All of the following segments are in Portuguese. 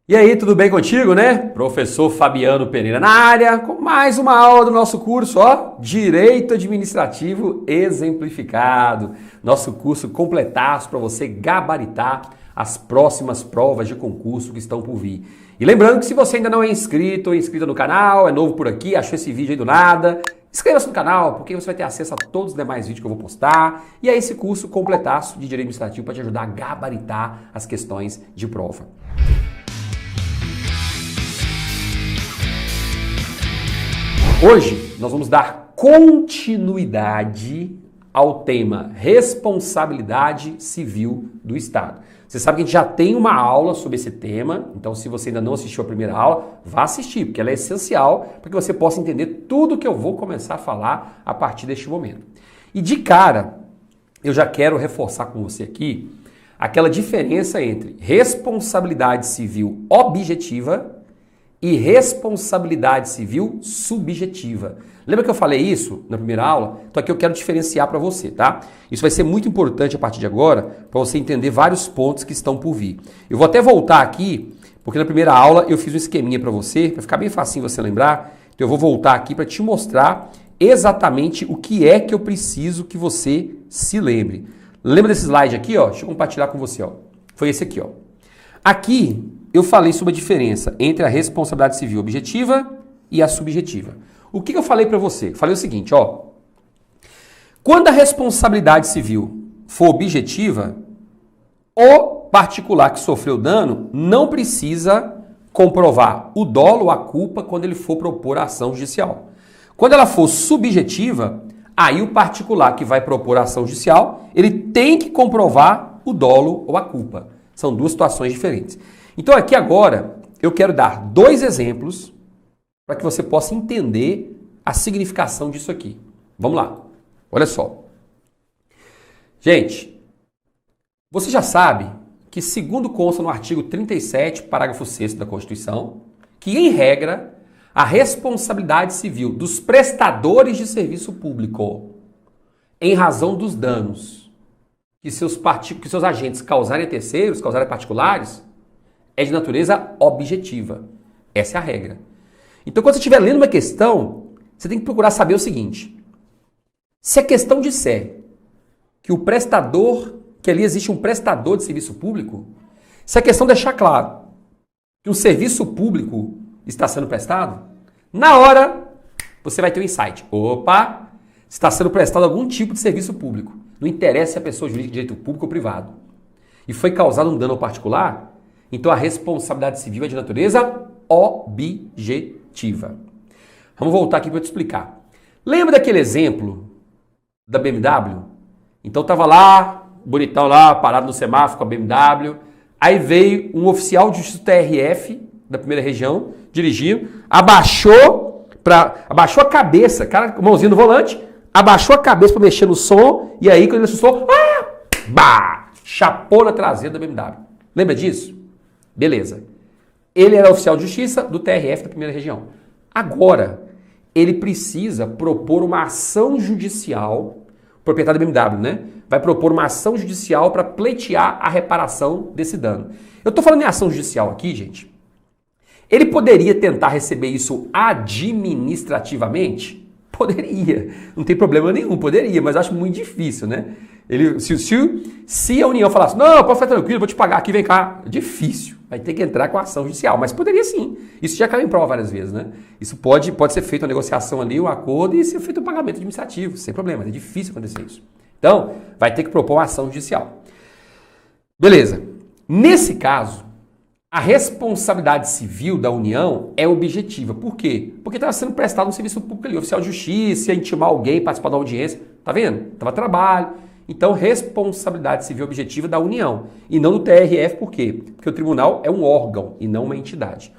E aí, tudo bem contigo, né? Professor Fabiano Pereira na área, com mais uma aula do nosso curso, ó, Direito Administrativo Exemplificado. Nosso curso completaço para você gabaritar as próximas provas de concurso que estão por vir. E lembrando que se você ainda não é inscrito ou inscrita no canal, é novo por aqui, achou esse vídeo aí do nada, inscreva-se no canal, porque você vai ter acesso a todos os demais vídeos que eu vou postar. E é esse curso completaço de Direito Administrativo para te ajudar a gabaritar as questões de prova. Hoje nós vamos dar continuidade ao tema Responsabilidade Civil do Estado. Você sabe que a gente já tem uma aula sobre esse tema, então se você ainda não assistiu a primeira aula, vá assistir, porque ela é essencial para que você possa entender tudo que eu vou começar a falar a partir deste momento. E de cara, eu já quero reforçar com você aqui aquela diferença entre responsabilidade civil objetiva e responsabilidade civil subjetiva. Lembra que eu falei isso na primeira aula? Então aqui eu quero diferenciar para você, tá? Isso vai ser muito importante a partir de agora para você entender vários pontos que estão por vir. Eu vou até voltar aqui, porque na primeira aula eu fiz um esqueminha para você, para ficar bem facinho você lembrar. Então eu vou voltar aqui para te mostrar exatamente o que é que eu preciso que você se lembre. Lembra desse slide aqui, ó? Deixa eu compartilhar com você, ó. Foi esse aqui, ó. Aqui eu falei sobre a diferença entre a responsabilidade civil objetiva e a subjetiva. O que eu falei para você? Falei o seguinte, ó. Quando a responsabilidade civil for objetiva, o particular que sofreu dano não precisa comprovar o dolo ou a culpa quando ele for propor a ação judicial. Quando ela for subjetiva, aí o particular que vai propor a ação judicial, ele tem que comprovar o dolo ou a culpa. São duas situações diferentes. Então aqui agora eu quero dar dois exemplos para que você possa entender a significação disso aqui. Vamos lá, olha só. Gente, você já sabe que segundo consta no artigo 37, parágrafo 6º da Constituição, que em regra a responsabilidade civil dos prestadores de serviço público em razão dos danos que seus agentes causarem a terceiros, causarem a particulares, é de natureza objetiva. Essa é a regra. Então, quando você estiver lendo uma questão, você tem que procurar saber o seguinte. Se a questão disser que o prestador, que ali existe um prestador de serviço público, se a questão deixar claro que um serviço público está sendo prestado, na hora você vai ter um insight. Opa, está sendo prestado algum tipo de serviço público. Não interessa se a pessoa é jurídica de direito público ou privado. E foi causado um dano ao particular, então a responsabilidade civil é de natureza objetiva. Vamos voltar aqui para eu te explicar. Lembra daquele exemplo da BMW? Então estava lá, bonitão lá, parado no semáforo com a BMW. Aí veio um oficial de justiça do TRF, da primeira região, dirigindo, abaixou a cabeça, cara, com a mãozinha no volante, abaixou a cabeça para mexer no som, e aí quando ele assustou, chapou na traseira da BMW. Lembra disso? Beleza. Ele era oficial de justiça do TRF da primeira região. Agora, ele precisa propor uma ação judicial, o proprietário da BMW, né? Vai propor uma ação judicial para pleitear a reparação desse dano. Eu estou falando em ação judicial aqui, gente. Ele poderia tentar receber isso administrativamente? Poderia. Não tem problema nenhum, poderia, mas acho muito difícil, né? Se a União falasse, não, pode ficar tranquilo, vou te pagar aqui, vem cá. Difícil. Vai ter que entrar com a ação judicial, mas poderia sim. Isso já caiu em prova várias vezes, né? Isso pode ser feito uma negociação ali, um acordo e ser feito um pagamento administrativo, sem problema. É difícil acontecer isso. Então, vai ter que propor uma ação judicial. Beleza. Nesse caso, a responsabilidade civil da União é objetiva. Por quê? Porque estava sendo prestado um serviço público ali, oficial de justiça, intimar alguém, participar da audiência. Tá vendo? Estava trabalho. Então, responsabilidade civil objetiva da União e não do TRF, por quê? Porque o tribunal é um órgão e não uma entidade.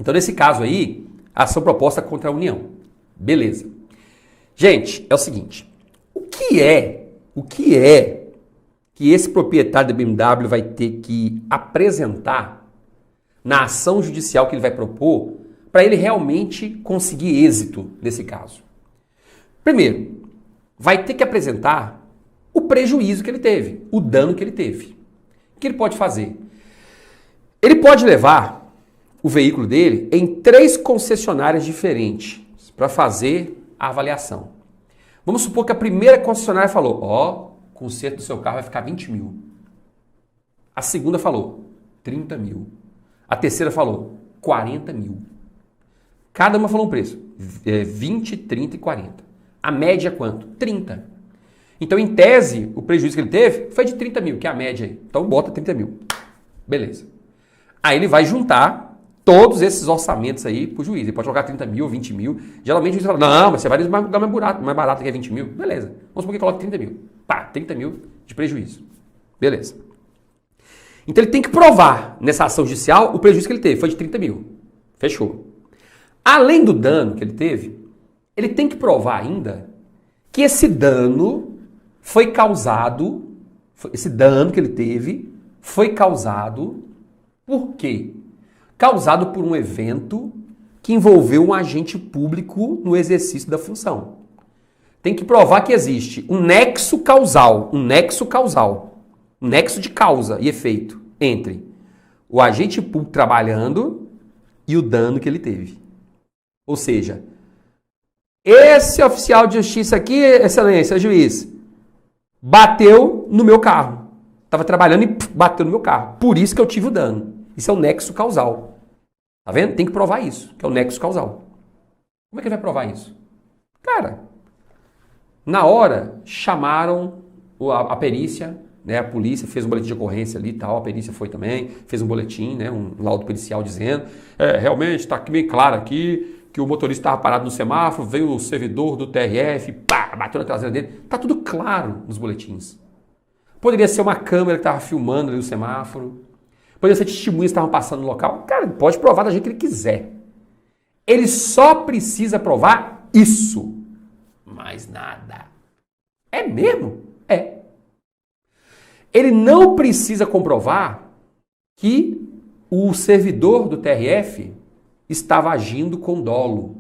Então, nesse caso aí, a ação proposta contra a União. Beleza. Gente, é o seguinte, o que é que esse proprietário da BMW vai ter que apresentar na ação judicial que ele vai propor para ele realmente conseguir êxito nesse caso? Primeiro, vai ter que apresentar o prejuízo que ele teve, o dano que ele teve. O que ele pode fazer? Ele pode levar o veículo dele em 3 concessionárias diferentes para fazer a avaliação. Vamos supor que a primeira concessionária falou, ó, o conserto do seu carro vai ficar 20 mil. A segunda falou 30 mil. A terceira falou 40 mil. Cada uma falou um preço, 20, 30 e 40. A média é quanto? 30. Então, em tese, o prejuízo que ele teve foi de 30 mil, que é a média aí. Então, bota 30 mil. Beleza. Aí ele vai juntar todos esses orçamentos aí pro juiz. Ele pode colocar 30 mil, 20 mil. Geralmente o juiz fala, não, mas você vai lugar mais barato que é 20 mil. Beleza. Vamos supor que coloque 30 mil. Pá, 30 mil de prejuízo. Beleza. Então ele tem que provar nessa ação judicial o prejuízo que ele teve. Foi de 30 mil. Fechou. Além do dano que ele teve, ele tem que provar ainda que esse dano foi causado, esse dano que ele teve foi causado por quê? Causado por um evento que envolveu um agente público no exercício da função. Tem que provar que existe um nexo causal, um nexo de causa e efeito entre o agente público trabalhando e o dano que ele teve. Ou seja, esse oficial de justiça aqui, excelência, juiz, bateu no meu carro. Estava trabalhando e bateu no meu carro. Por isso que eu tive o dano. Isso é o nexo causal. Tá vendo? Tem que provar isso, que é o nexo causal. Como é que ele vai provar isso? Cara, na hora chamaram a perícia, né? A polícia fez um boletim de ocorrência ali e tal, a perícia foi também, fez um boletim, né? Um laudo pericial dizendo, realmente está bem claro aqui que o motorista estava parado no semáforo, veio o servidor do TRF, pá, bateu na traseira dele. Tá tudo claro nos boletins. Poderia ser uma câmera que estava filmando ali o semáforo. Poderia ser testemunhas que estavam passando no local. Cara, ele pode provar da jeito que ele quiser. Ele só precisa provar isso. Mais nada. É mesmo? É. Ele não precisa comprovar que o servidor do TRF estava agindo com dolo.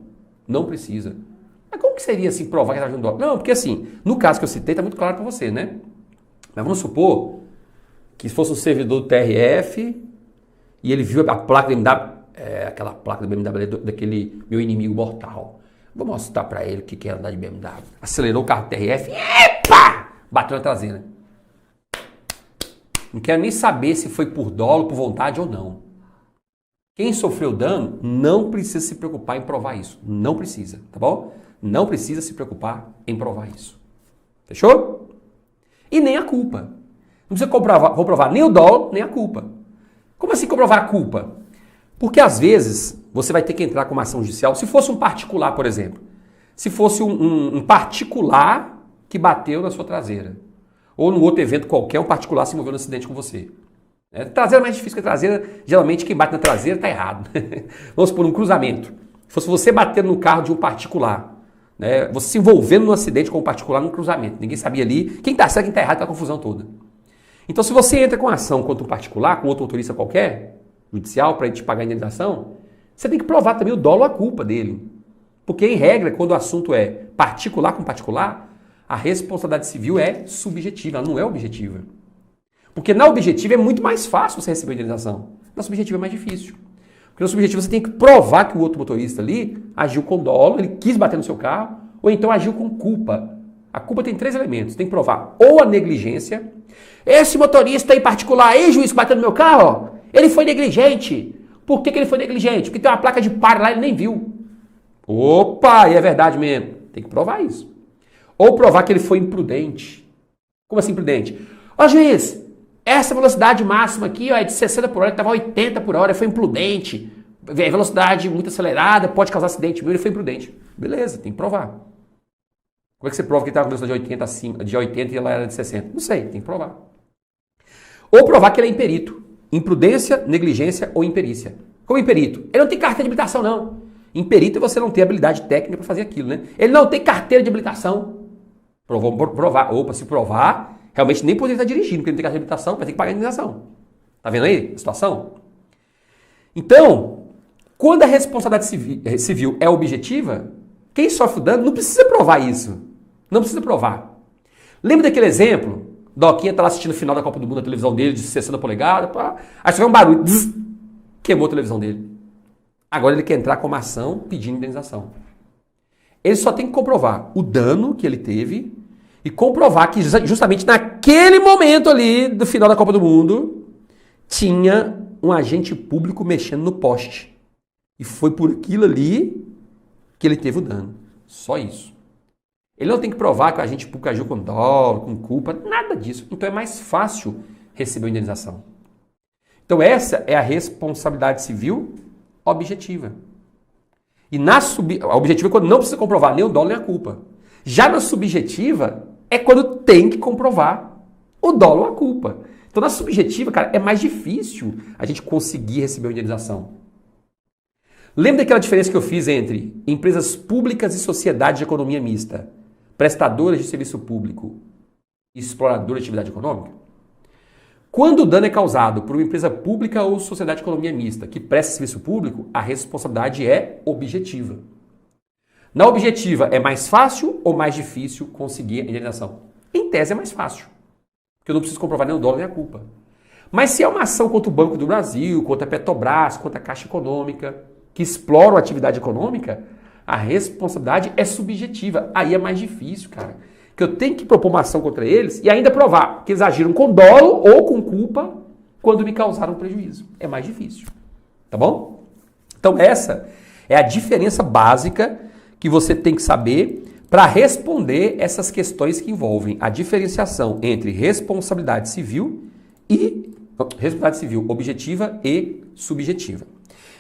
Não precisa. Mas como que seria assim provar que estava agindo com dolo? Não, porque assim, no caso que eu citei, está muito claro para você, né? Mas vamos supor que fosse um servidor do TRF e ele viu a placa da BMW, aquela placa da BMW daquele meu inimigo mortal. Vou mostrar para ele o que é andar de BMW. Acelerou o carro do TRF, epa! Bateu na traseira. Não quero nem saber se foi por dolo, por vontade ou não. Quem sofreu dano não precisa se preocupar em provar isso. Não precisa, tá bom? Não precisa se preocupar em provar isso. Fechou? E nem a culpa. Não precisa comprovar nem o dolo, nem a culpa. Como assim comprovar a culpa? Porque às vezes você vai ter que entrar com uma ação judicial. Se fosse um particular, por exemplo. Se fosse um particular que bateu na sua traseira. Ou num outro evento qualquer, um particular se envolveu no acidente com você. Traseira é mais difícil que a traseira. Geralmente quem bate na traseira está errado. Vamos supor um cruzamento. Se fosse você batendo no carro de um particular. Né? Você se envolvendo num acidente com um particular num cruzamento. Ninguém sabia ali quem está certo e quem está errado, tá a confusão toda. Então se você entra com ação contra um particular, com outro motorista qualquer, judicial, para ele te pagar a indenização, você tem que provar também o dolo ou a culpa dele. Porque em regra, quando o assunto é particular com particular, a responsabilidade civil é subjetiva, ela não é objetiva. Porque na objetiva é muito mais fácil você receber a indenização. Na subjetiva é mais difícil. Porque na subjetiva você tem que provar que o outro motorista ali agiu com dolo, ele quis bater no seu carro, ou então agiu com culpa. A culpa tem 3 elementos. Tem que provar ou a negligência. Esse motorista em particular aí, juiz, que bateu no meu carro, ó, ele foi negligente. Por que ele foi negligente? Porque tem uma placa de pare lá e ele nem viu. Opa, e é verdade mesmo. Tem que provar isso. Ou provar que ele foi imprudente. Como assim imprudente? Ó, juiz, essa velocidade máxima aqui ó, é de 60 por hora, ele estava 80 por hora, ele foi imprudente. Velocidade muito acelerada, pode causar acidente. Ele foi imprudente. Beleza, tem que provar. Como é que você prova que ele estava com velocidade de 80 e ela era de 60? Não sei, tem que provar. Ou provar que ele é imperito. Imprudência, negligência ou imperícia. Como imperito? Ele não tem carteira de habilitação, não. Imperito é você não ter habilidade técnica para fazer aquilo, né? Ele não tem carteira de habilitação. Provar. Opa, se provar, realmente nem poderia estar dirigindo, porque ele não tem carteira de habilitação, vai ter que pagar a indenização. Tá vendo aí a situação? Então, quando a responsabilidade civil é objetiva, quem sofre o dano não precisa provar isso. Não precisa provar. Lembra daquele exemplo? Doquinha tá lá assistindo o final da Copa do Mundo na televisão dele, de 60 polegadas, pá. Aí você vê um barulho. Zzz, queimou a televisão dele. Agora ele quer entrar com uma ação pedindo indenização. Ele só tem que comprovar o dano que ele teve e comprovar que justamente naquele momento ali do final da Copa do Mundo tinha um agente público mexendo no poste. E foi por aquilo ali que ele teve o dano. Só isso. Ele não tem que provar que o agente público agiu com dolo, com culpa, nada disso. Então é mais fácil receber a indenização. Então essa é a responsabilidade civil objetiva. E a objetiva é quando não precisa comprovar nem o dolo nem a culpa. Já na subjetiva é quando tem que comprovar o dolo ou a culpa. Então na subjetiva, cara, é mais difícil a gente conseguir receber a indenização. Lembra daquela diferença que eu fiz entre empresas públicas e sociedade de economia mista, prestadoras de serviço público e exploradoras de atividade econômica? Quando o dano é causado por uma empresa pública ou sociedade de economia mista que presta serviço público, a responsabilidade é objetiva. Na objetiva, é mais fácil ou mais difícil conseguir a indenização? Em tese é mais fácil, porque eu não preciso comprovar nem o dolo nem a culpa. Mas se é uma ação contra o Banco do Brasil, contra a Petrobras, contra a Caixa Econômica, que exploram a atividade econômica, a responsabilidade é subjetiva. Aí é mais difícil, cara. Que eu tenho que propor uma ação contra eles e ainda provar que eles agiram com dolo ou com culpa quando me causaram prejuízo. É mais difícil. Tá bom? Então essa é a diferença básica que você tem que saber para responder essas questões que envolvem a diferenciação entre responsabilidade civil objetiva e subjetiva.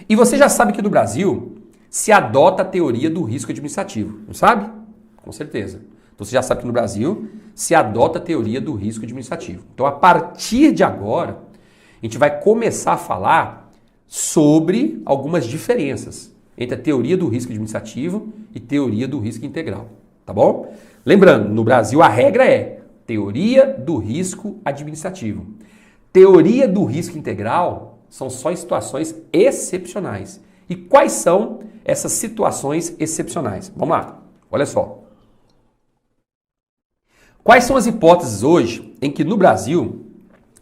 E você já sabe que no Brasil se adota a teoria do risco administrativo, não sabe? Com certeza. Então você já sabe que no Brasil se adota a teoria do risco administrativo. Então a partir de agora, a gente vai começar a falar sobre algumas diferenças entre a teoria do risco administrativo e teoria do risco integral, tá bom? Lembrando, no Brasil a regra é teoria do risco administrativo. Teoria do risco integral são só em situações excepcionais. E quais são essas situações excepcionais? Vamos lá, olha só. Quais são as hipóteses hoje em que no Brasil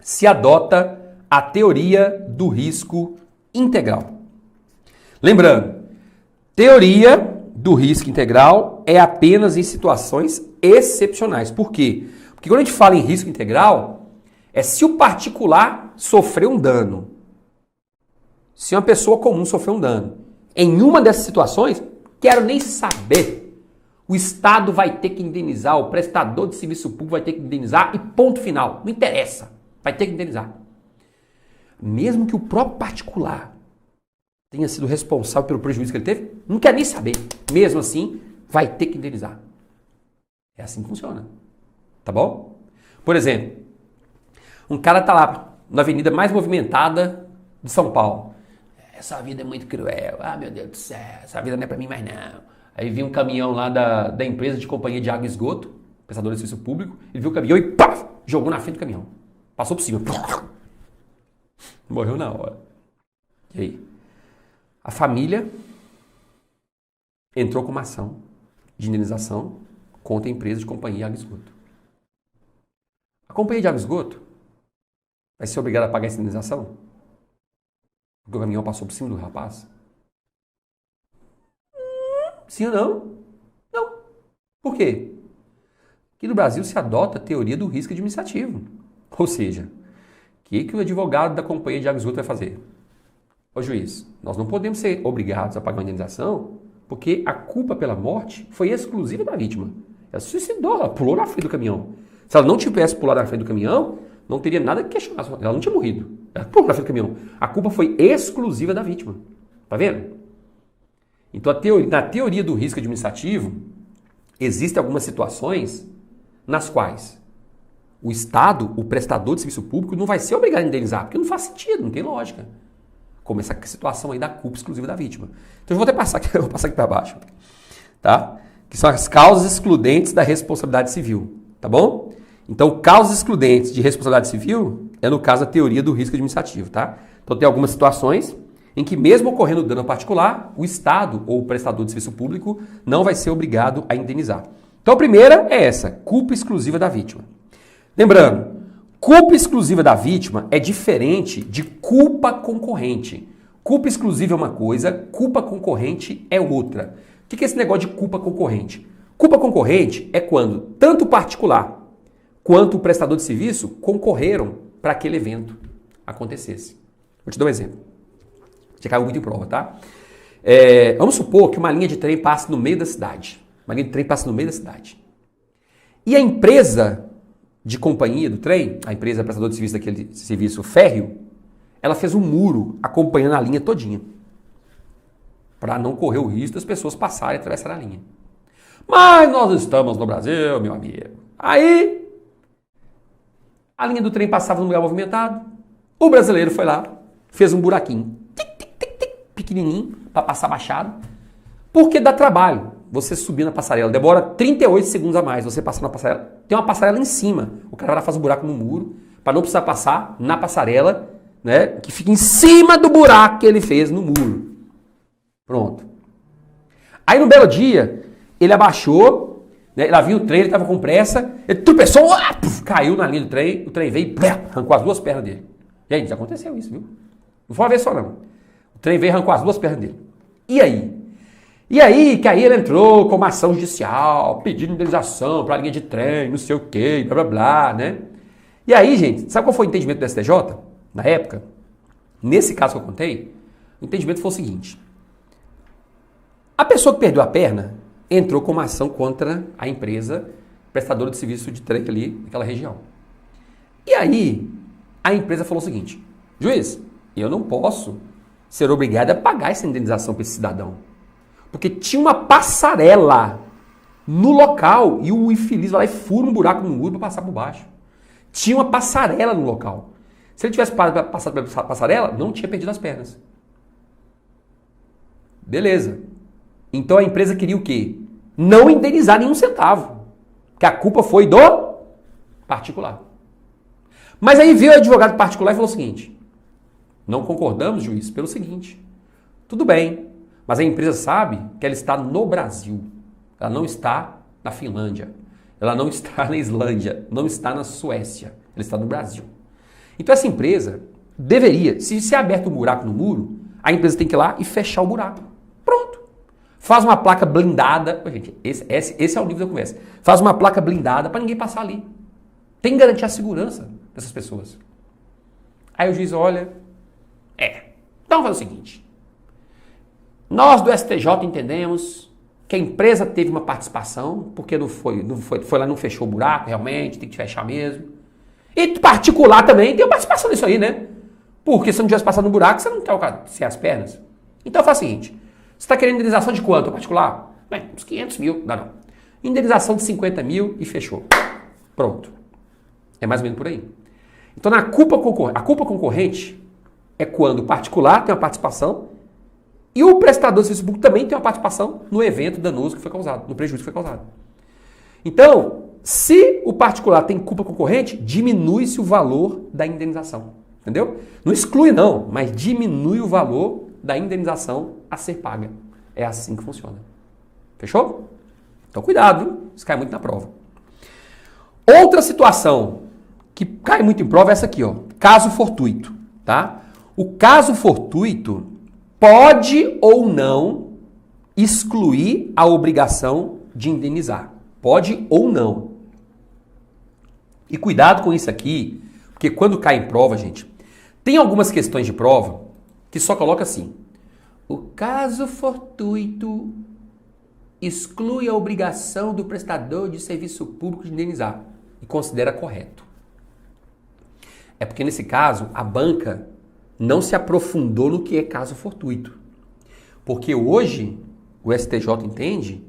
se adota a teoria do risco integral? Lembrando, teoria do risco integral é apenas em situações excepcionais. Por quê? Porque quando a gente fala em risco integral, é se o particular sofreu um dano. Se uma pessoa comum sofreu um dano. Em uma dessas situações, quero nem saber. O Estado vai ter que indenizar, o prestador de serviço público vai ter que indenizar e ponto final. Não interessa. Vai ter que indenizar. Mesmo que o próprio particular tenha sido responsável pelo prejuízo que ele teve, não quer nem saber. Mesmo assim, vai ter que indenizar. É assim que funciona. Tá bom? Por exemplo, um cara tá lá na avenida mais movimentada de São Paulo. Essa vida é muito cruel. Ah, meu Deus do céu, essa vida não é pra mim mais não. Aí vinha um caminhão lá da empresa de companhia de água e esgoto, prestador de serviço público, ele viu o caminhão e pá, jogou na frente do caminhão. Passou por cima. Morreu na hora. E aí? A família entrou com uma ação de indenização contra a empresa de companhia de água e esgoto. A companhia de água e esgoto vai ser obrigada a pagar essa indenização? Porque o caminhão passou por cima do rapaz? Sim ou não? Não. Por quê? Aqui no Brasil se adota a teoria do risco administrativo. Ou seja, o que o advogado da companhia de água e esgoto vai fazer? Ô juiz, nós não podemos ser obrigados a pagar uma indenização porque a culpa pela morte foi exclusiva da vítima. Ela se suicidou, ela pulou na frente do caminhão. Se ela não tivesse pulado na frente do caminhão, não teria nada que questionar. Ela não tinha morrido. Ela pulou na frente do caminhão. A culpa foi exclusiva da vítima. Tá vendo? Então, na teoria do risco administrativo, existem algumas situações nas quais o Estado, o prestador de serviço público, não vai ser obrigado a indenizar, porque não faz sentido, não tem lógica. Como essa situação aí da culpa exclusiva da vítima. Então, eu vou até passar aqui para baixo, tá? Que são as causas excludentes da responsabilidade civil, tá bom? Então, causas excludentes de responsabilidade civil é no caso a teoria do risco administrativo, tá? Então, tem algumas situações em que mesmo ocorrendo dano particular, o Estado ou o prestador de serviço público não vai ser obrigado a indenizar. Então a primeira é essa, culpa exclusiva da vítima. Lembrando, culpa exclusiva da vítima é diferente de culpa concorrente. Culpa exclusiva é uma coisa, culpa concorrente é outra. O que é esse negócio de culpa concorrente? Culpa concorrente é quando tanto o particular quanto o prestador de serviço concorreram para aquele evento acontecesse. Vou te dar um exemplo. Já caiu muito em prova, tá? Vamos supor que uma linha de trem passe no meio da cidade. Uma linha de trem passa no meio da cidade. E a empresa de companhia do trem, a empresa prestadora de serviço daquele serviço férreo, ela fez um muro acompanhando a linha todinha. Para não correr o risco das pessoas passarem e atravessar a linha. Mas nós estamos no Brasil, meu amigo. Aí, a linha do trem passava num lugar movimentado. O brasileiro foi lá, fez um buraquinho, pequenininho, para passar baixado. Porque dá trabalho você subir na passarela. Demora 38 segundos a mais você passar na passarela. Tem uma passarela em cima. O cara vai lá, faz um buraco no muro, para não precisar passar na passarela, né, que fica em cima do buraco que ele fez no muro. Pronto. Aí no belo dia, ele abaixou, né, ele viu o trem, ele estava com pressa, ele tropeçou, caiu na linha do trem, o trem veio e arrancou as duas pernas dele. Gente, já aconteceu isso, viu? Não foi uma vez só, não. O trem veio e arrancou as duas pernas dele. E aí? E aí, que aí ele entrou com uma ação judicial, pedindo indenização para a linha de trem, não sei o quê, blá blá blá, né? E aí, gente, sabe qual foi o entendimento do STJ na época? Nesse caso que eu contei, o entendimento foi o seguinte. A pessoa que perdeu a perna entrou com uma ação contra a empresa prestadora de serviço de trem ali naquela região. E aí, a empresa falou o seguinte, juiz, eu não posso ser obrigado a pagar essa indenização para esse cidadão. Porque tinha uma passarela no local e o infeliz vai lá e fura um buraco no muro para passar por baixo. Tinha uma passarela no local. Se ele tivesse passado pela passarela, não tinha perdido as pernas. Beleza. Então a empresa queria o quê? Não indenizar nenhum centavo. Que a culpa foi do particular. Mas aí veio o advogado particular e falou o seguinte, não concordamos, juiz, pelo seguinte, tudo bem, mas a empresa sabe que ela está no Brasil, ela não está na Finlândia, ela não está na Islândia, não está na Suécia, ela está no Brasil. Então essa empresa deveria, se é aberto um buraco no muro, a empresa tem que ir lá e fechar o buraco. Pronto. Faz uma placa blindada, gente, esse é o nível da conversa, faz uma placa blindada para ninguém passar ali. Tem que garantir a segurança dessas pessoas. Aí o juiz olha, então faz o seguinte, nós do STJ entendemos que a empresa teve uma participação, porque foi lá, não fechou o buraco, realmente, tem que fechar mesmo. E particular também tem uma participação nisso aí, né? Porque se não tivesse passado no buraco, você não tá sem as pernas. Então faz o seguinte, você está querendo indenização de quanto, particular? Bem, uns 500 mil, não. Indenização de 50 mil e fechou. Pronto. É mais ou menos por aí. Então a culpa concorrente é quando o particular tem uma participação e o prestador de serviço público também tem uma participação no evento danoso que foi causado, no prejuízo que foi causado. Então, se o particular tem culpa concorrente, diminui-se o valor da indenização. Entendeu? Não exclui não, mas diminui o valor da indenização a ser paga. É assim que funciona. Fechou? Então cuidado, viu? Isso cai muito na prova. Outra situação que cai muito em prova é essa aqui, ó. Caso fortuito, tá? O caso fortuito pode ou não excluir a obrigação de indenizar. Pode ou não. E cuidado com isso aqui, porque quando cai em prova, gente, tem algumas questões de prova que só coloca assim. O caso fortuito exclui a obrigação do prestador de serviço público de indenizar e considera correto. É porque nesse caso a banca não se aprofundou no que é caso fortuito. Porque hoje o STJ entende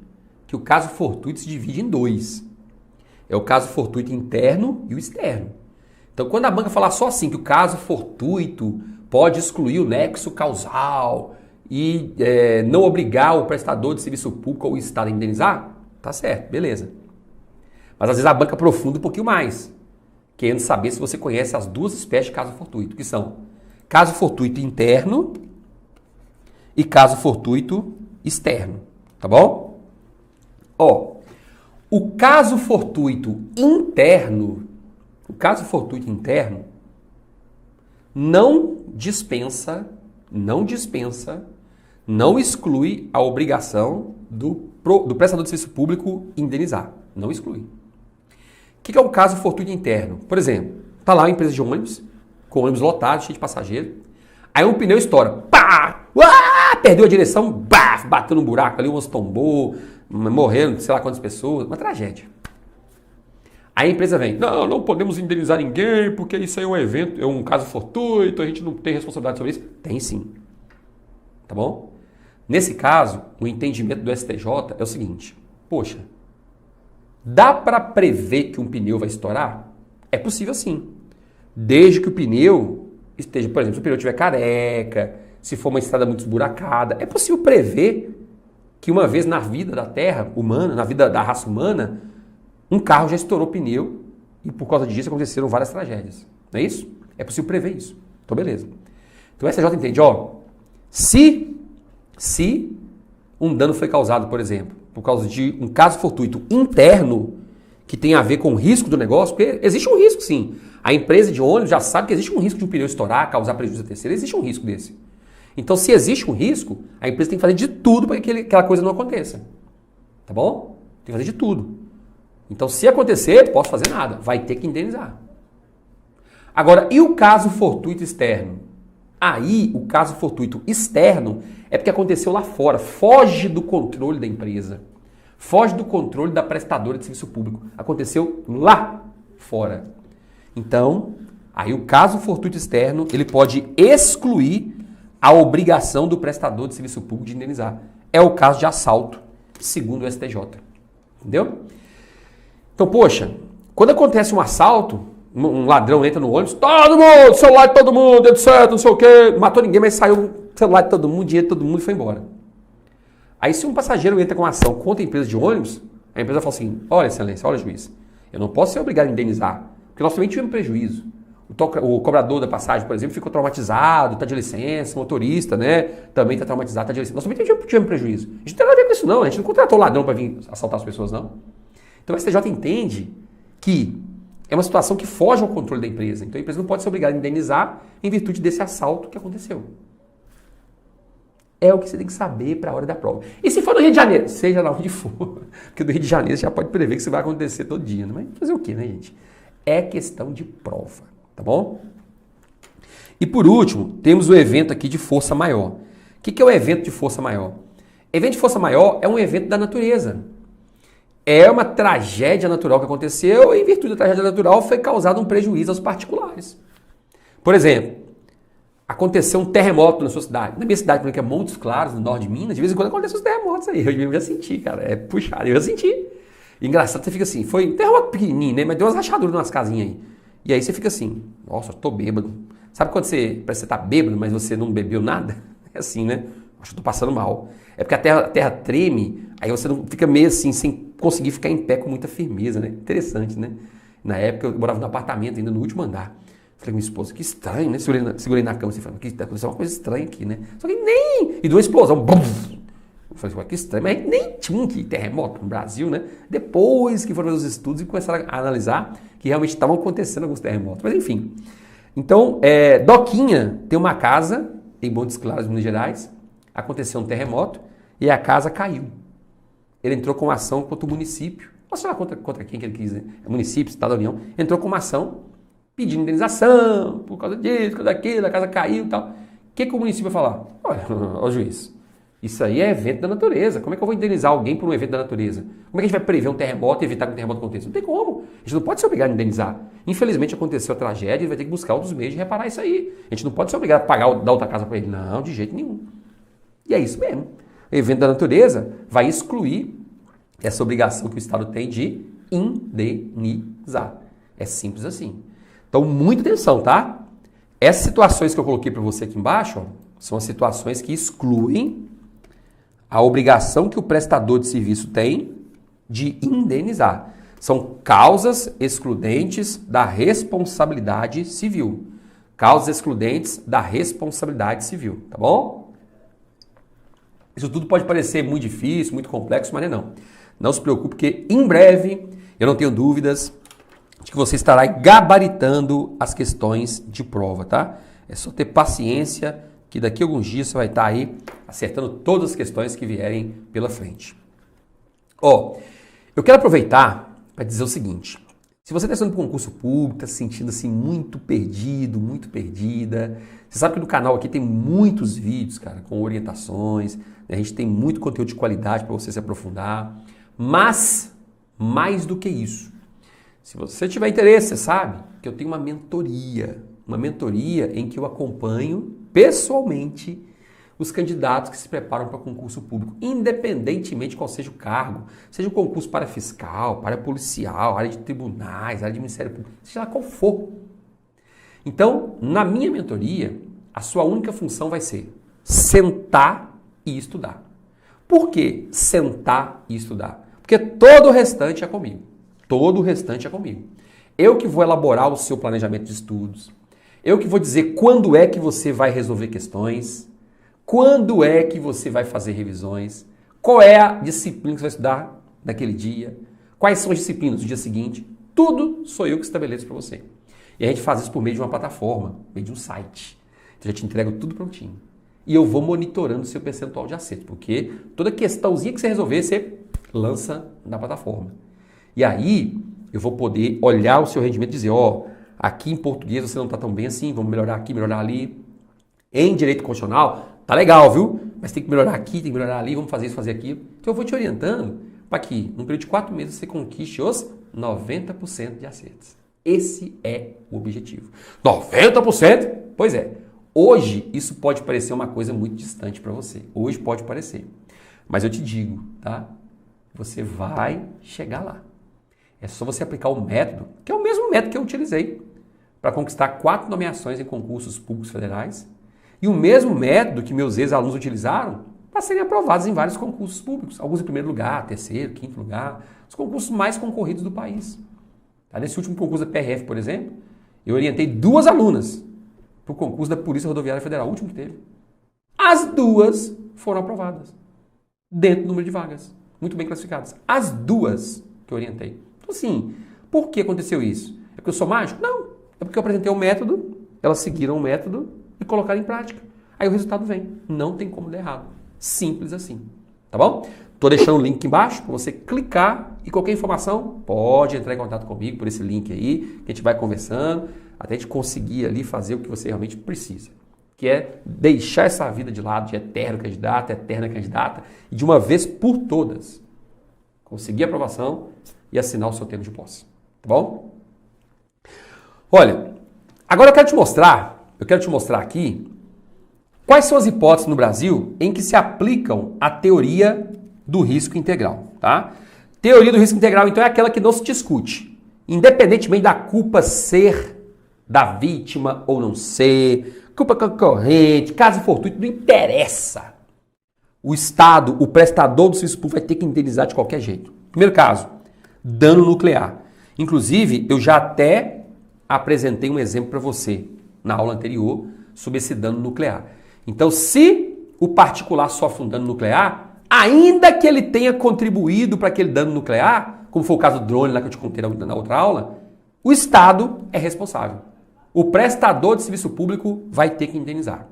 que o caso fortuito se divide em dois. É o caso fortuito interno e o externo. Então quando a banca falar só assim que o caso fortuito pode excluir o nexo causal e não obrigar o prestador de serviço público ou o Estado a indenizar, tá certo, beleza. Mas às vezes a banca aprofunda um pouquinho mais, querendo saber se você conhece as duas espécies de caso fortuito, que são caso fortuito interno e caso fortuito externo, tá bom? Ó, o caso fortuito interno não dispensa não dispensa, não exclui a obrigação do prestador de serviço público indenizar. Não exclui. O que é um caso fortuito interno? Por exemplo, tá lá uma empresa de ônibus, com ônibus lotado, cheio de passageiro. Aí um pneu estoura. Pá! Uá! Perdeu a direção, baf! Bateu num buraco ali, o ônibus tombou, morreram sei lá quantas pessoas. Uma tragédia. Aí a empresa vem, não podemos indenizar ninguém, porque isso aí é um evento, é um caso fortuito, a gente não tem responsabilidade sobre isso. Tem sim. Tá bom? Nesse caso, o entendimento do STJ é o seguinte, poxa, dá para prever que um pneu vai estourar? É possível sim. Desde que o pneu esteja, por exemplo, se o pneu estiver careca, se for uma estrada muito esburacada, é possível prever que uma vez na vida da Terra humana, na vida da raça humana, um carro já estourou o pneu e por causa disso aconteceram várias tragédias. Não é isso? É possível prever isso. Então, beleza. Então, o STJ entende, se um dano foi causado, por exemplo, por causa de um caso fortuito interno que tem a ver com o risco do negócio, porque existe um risco sim. A empresa de ônibus já sabe que existe um risco de um pneu estourar, causar prejuízo a terceiro. Existe um risco desse. Então, se existe um risco, a empresa tem que fazer de tudo para que aquela coisa não aconteça. Tá bom? Tem que fazer de tudo. Então, se acontecer, posso fazer nada. Vai ter que indenizar. Agora, e o caso fortuito externo? Aí, o caso fortuito externo é porque aconteceu lá fora. Foge do controle da empresa. Foge do controle da prestadora de serviço público. Aconteceu lá fora. Então, aí o caso fortuito externo, ele pode excluir a obrigação do prestador de serviço público de indenizar. É o caso de assalto, segundo o STJ. Entendeu? Então, poxa, quando acontece um assalto, um ladrão entra no ônibus, todo mundo, celular de todo mundo, etc, não sei o quê, não matou ninguém, mas saiu o celular de todo mundo, dinheiro de todo mundo e foi embora. Aí se um passageiro entra com uma ação contra a empresa de ônibus, a empresa fala assim, olha excelência, olha juiz, eu não posso ser obrigado a indenizar, porque nós também tivemos prejuízo. O cobrador da passagem, por exemplo, ficou traumatizado, está de licença, o motorista, né, também está traumatizado, está de licença. Nós também tivemos prejuízo. A gente não tem nada a ver com isso não, a gente não contratou ladrão para vir assaltar as pessoas não. Então o STJ entende que é uma situação que foge ao controle da empresa. Então a empresa não pode ser obrigada a indenizar em virtude desse assalto que aconteceu. É o que você tem que saber para a hora da prova. E se for no Rio de Janeiro? Seja lá onde for. Porque do Rio de Janeiro você já pode prever que isso vai acontecer todo dia. Né? Mas fazer o quê, né, gente? É questão de prova. Tá bom? E por último, temos o evento aqui de força maior. O que é o evento de força maior? Evento de força maior é um evento da natureza. É uma tragédia natural que aconteceu e, em virtude da tragédia natural, foi causado um prejuízo aos particulares. Por exemplo, aconteceu um terremoto na sua cidade. Na minha cidade, que é Montes Claros, no norte de Minas, de vez em quando acontecem os terremotos aí. Eu mesmo já senti, cara. É puxado, eu já senti. Engraçado, você fica assim, foi um terremoto pequenininho, né? Mas deu umas rachaduras nas casinhas aí. E aí você fica assim, nossa, eu tô bêbado. Sabe quando parece que você tá bêbado, mas você não bebeu nada? É assim, né? Acho que eu tô passando mal. É porque a terra treme, aí você não fica meio assim, sem conseguir ficar em pé com muita firmeza, né? Interessante, né? Na época eu morava no apartamento, ainda no último andar. Falei com minha esposa, que estranho, né? Segurei na cama, assim, falei, que aconteceu uma coisa estranha aqui, né? Só que nem... E deu uma explosão, bum! Eu falei, que estranho, mas nem tinha que terremoto no Brasil, né? Depois que foram fazer os estudos e começaram a analisar que realmente estavam acontecendo alguns terremotos. Mas enfim. Então, Doquinha tem uma casa em Montes Claros, Minas Gerais. Aconteceu um terremoto e a casa caiu. Ele entrou com uma ação contra o município. Ou sei lá, contra quem que ele quis, município, Estado da União. Entrou com uma ação pedindo indenização por causa disso, por causa daquilo, a casa caiu e tal. O que o município vai falar? Olha, ó juiz, isso aí é evento da natureza. Como é que eu vou indenizar alguém por um evento da natureza? Como é que a gente vai prever um terremoto e evitar que um terremoto aconteça? Não tem como. A gente não pode ser obrigado a indenizar. Infelizmente aconteceu a tragédia e vai ter que buscar outros meios de reparar isso aí. A gente não pode ser obrigado a pagar da outra casa para ele. Não, de jeito nenhum. E é isso mesmo. O evento da natureza vai excluir essa obrigação que o Estado tem de indenizar. É simples assim. Então, muita atenção, tá? Essas situações que eu coloquei para você aqui embaixo, ó, são as situações que excluem a obrigação que o prestador de serviço tem de indenizar. São causas excludentes da responsabilidade civil. Causas excludentes da responsabilidade civil, tá bom? Isso tudo pode parecer muito difícil, muito complexo, mas não. Não se preocupe, porque em breve, eu não tenho dúvidas de que você estará gabaritando as questões de prova, tá? É só ter paciência, que daqui a alguns dias você vai estar aí acertando todas as questões que vierem pela frente. Ó, eu quero aproveitar para dizer o seguinte. Se você está estudando para um concurso público, está se sentindo assim muito perdido, muito perdida, você sabe que no canal aqui tem muitos vídeos, cara, com orientações, né? A gente tem muito conteúdo de qualidade para você se aprofundar, mas mais do que isso, se você tiver interesse, você sabe que eu tenho uma mentoria em que eu acompanho pessoalmente os candidatos que se preparam para concurso público, independentemente qual seja o cargo, seja o concurso para fiscal, para policial, área de tribunais, área de Ministério Público, seja lá qual for. Então, na minha mentoria, a sua única função vai ser sentar e estudar. Por que sentar e estudar? Porque todo o restante é comigo. Todo o restante é comigo. Eu que vou elaborar o seu planejamento de estudos, eu que vou dizer quando é que você vai resolver questões, quando é que você vai fazer revisões? Qual é a disciplina que você vai estudar naquele dia? Quais são as disciplinas do dia seguinte? Tudo sou eu que estabeleço para você. E a gente faz isso por meio de uma plataforma, por meio de um site. Então eu já te entrego tudo prontinho. E eu vou monitorando o seu percentual de acerto, porque toda questãozinha que você resolver, você lança na plataforma. E aí eu vou poder olhar o seu rendimento e dizer, ó, aqui em português você não está tão bem assim, vamos melhorar aqui, melhorar ali. Em direito constitucional, tá legal, viu? Mas tem que melhorar aqui, tem que melhorar ali, vamos fazer isso, fazer aquilo. Então eu vou te orientando para que, num período de 4 meses, você conquiste os 90% de acertos. Esse é o objetivo. 90%? Pois é. Hoje, isso pode parecer uma coisa muito distante para você. Hoje pode parecer. Mas eu te digo, tá? Você vai chegar lá. É só você aplicar o método, que é o mesmo método que eu utilizei para conquistar 4 nomeações em concursos públicos federais. E o mesmo método que meus ex-alunos utilizaram para serem aprovados em vários concursos públicos. Alguns em primeiro lugar, terceiro, quinto lugar. Os concursos mais concorridos do país. Tá? Nesse último concurso da PRF, por exemplo, eu orientei 2 alunas para o concurso da Polícia Rodoviária Federal, o último que teve. As 2 foram aprovadas. Dentro do número de vagas. Muito bem classificadas. As 2 que eu orientei. Então assim, por que aconteceu isso? É porque eu sou mágico? Não. É porque eu apresentei o método, elas seguiram o método e colocaram em prática. Aí o resultado vem. Não tem como dar errado. Simples assim. Tá bom? Tô deixando o link aqui embaixo para você clicar e qualquer informação pode entrar em contato comigo por esse link aí, que a gente vai conversando até a gente conseguir ali fazer o que você realmente precisa. Que é deixar essa vida de lado de eterno candidato, eterna candidata e de uma vez por todas conseguir a aprovação e assinar o seu termo de posse. Tá bom? Olha, agora eu quero te mostrar aqui quais são as hipóteses no Brasil em que se aplicam a teoria do risco integral, tá? Teoria do risco integral, então, é aquela que não se discute, independentemente da culpa ser da vítima ou não ser, culpa concorrente, caso fortuito, não interessa. O Estado, o prestador do serviço público vai ter que indenizar de qualquer jeito. Primeiro caso, dano nuclear. Inclusive, eu já até apresentei um exemplo para você na aula anterior sobre esse dano nuclear. Então, se o particular sofre um dano nuclear, ainda que ele tenha contribuído para aquele dano nuclear, como foi o caso do drone lá que eu te contei na outra aula, o Estado é responsável. O prestador de serviço público vai ter que indenizar.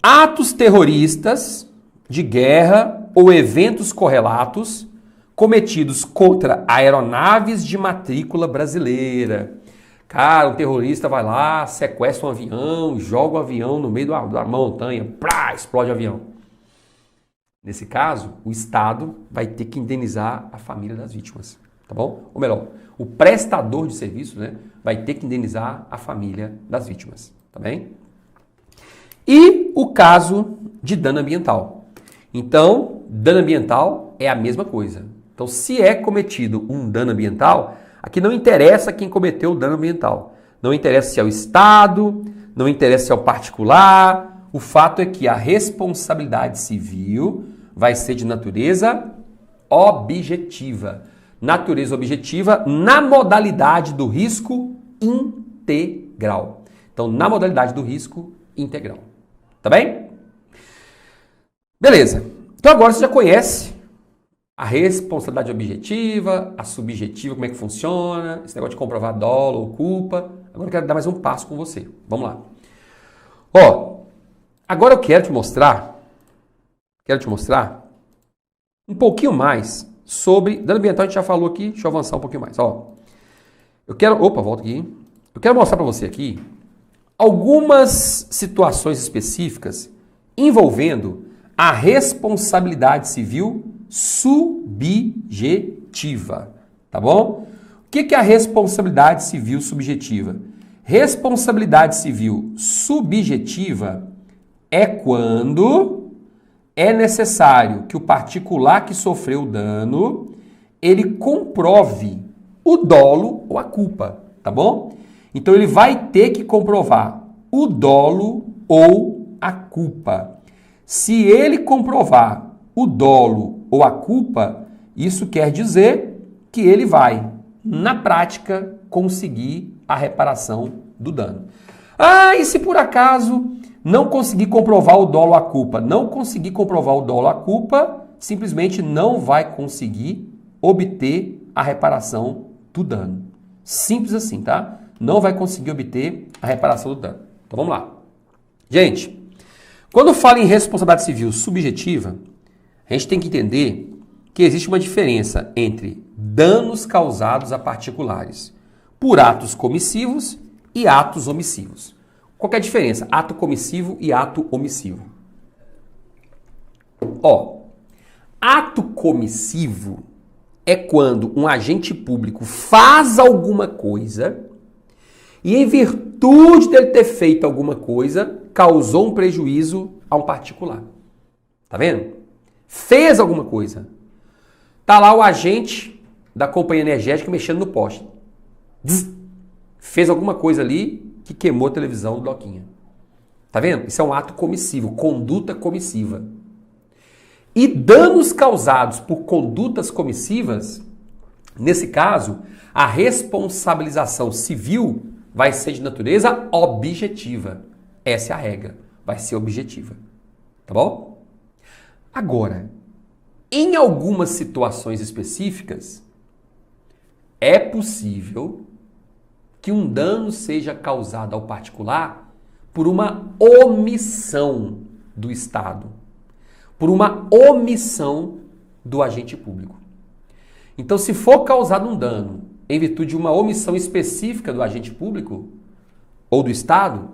Atos terroristas de guerra ou eventos correlatos cometidos contra aeronaves de matrícula brasileira. Cara, um terrorista vai lá, sequestra um avião, joga o avião no meio da montanha, plá, explode o avião. Nesse caso, o Estado vai ter que indenizar a família das vítimas, tá bom? Ou melhor, o prestador de serviço, né, vai ter que indenizar a família das vítimas, tá bem? E o caso de dano ambiental. Então, dano ambiental é a mesma coisa. Então, se é cometido um dano ambiental, aqui não interessa quem cometeu o dano ambiental. Não interessa se é o Estado, não interessa se é o particular. O fato é que a responsabilidade civil vai ser de natureza objetiva. Natureza objetiva na modalidade do risco integral. Então, na modalidade do risco integral. Tá bem? Beleza. Então, agora você já conhece a responsabilidade objetiva, a subjetiva, como é que funciona, esse negócio de comprovar dolo ou culpa. Agora eu quero dar mais um passo com você. Vamos lá. Ó, Agora eu quero te mostrar um pouquinho mais sobre dano ambiental. A gente já falou aqui, deixa eu avançar um pouquinho mais. Ó, volta aqui. Eu quero mostrar para você aqui algumas situações específicas envolvendo a responsabilidade civil subjetiva, tá bom? O que é a responsabilidade civil subjetiva? Responsabilidade civil subjetiva é quando é necessário que o particular que sofreu o dano, ele comprove o dolo ou a culpa, tá bom? Então ele vai ter que comprovar o dolo ou a culpa. Se ele comprovar o dolo ou a culpa, isso quer dizer que ele vai, na prática, conseguir a reparação do dano. Ah, e se por acaso não conseguir comprovar o dolo ou a culpa? Não conseguir comprovar o dolo ou a culpa, simplesmente não vai conseguir obter a reparação do dano. Simples assim, tá? Não vai conseguir obter a reparação do dano. Então vamos lá. Gente, quando fala em responsabilidade civil subjetiva, a gente tem que entender que existe uma diferença entre danos causados a particulares por atos comissivos e atos omissivos. Qual que é a diferença? Ato comissivo e ato omissivo. Ó, ato comissivo é quando um agente público faz alguma coisa e, em virtude dele ter feito alguma coisa, causou um prejuízo a um particular. Tá vendo? Fez alguma coisa. Tá lá o agente da companhia energética mexendo no poste. Fez alguma coisa ali que queimou a televisão do Doquinha. Tá vendo? Isso é um ato comissivo, conduta comissiva. E danos causados por condutas comissivas, nesse caso, a responsabilização civil vai ser de natureza objetiva. Essa é a regra. Vai ser objetiva. Tá bom? Agora, em algumas situações específicas, é possível que um dano seja causado ao particular por uma omissão do Estado, por uma omissão do agente público. Então, se for causado um dano em virtude de uma omissão específica do agente público ou do Estado,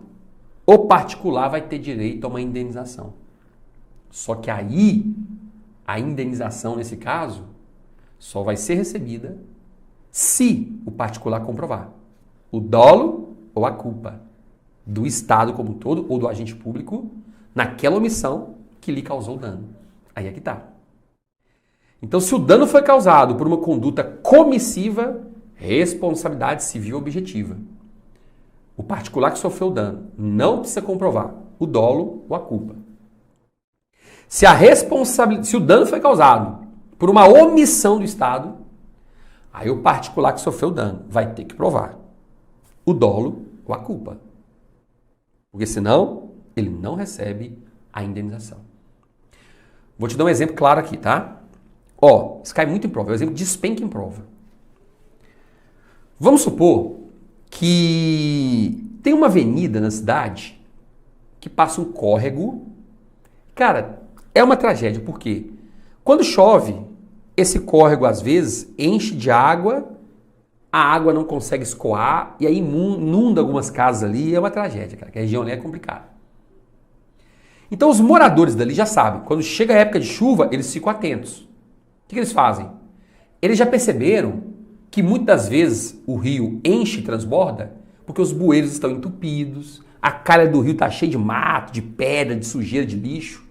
o particular vai ter direito a uma indenização. Só que aí, a indenização, nesse caso, só vai ser recebida se o particular comprovar o dolo ou a culpa do Estado como um todo ou do agente público naquela omissão que lhe causou dano. Aí é que tá. Então, se o dano foi causado por uma conduta comissiva, responsabilidade civil objetiva. O particular que sofreu o dano não precisa comprovar o dolo ou a culpa. Se o dano foi causado por uma omissão do Estado, aí o particular que sofreu o dano vai ter que provar o dolo ou a culpa. Porque senão, ele não recebe a indenização. Vou te dar um exemplo claro aqui, tá? Ó, isso cai muito em prova, é um exemplo de despenca em prova. Vamos supor que tem uma avenida na cidade que passa um córrego. Cara, é uma tragédia, porque quando chove, esse córrego às vezes enche de água, a água não consegue escoar e aí inunda algumas casas ali, é uma tragédia, cara, que a região ali é complicada. Então os moradores dali já sabem, quando chega a época de chuva, eles ficam atentos. O que eles fazem? Eles já perceberam que muitas vezes o rio enche e transborda porque os bueiros estão entupidos, a calha do rio está cheia de mato, de pedra, de sujeira, de lixo.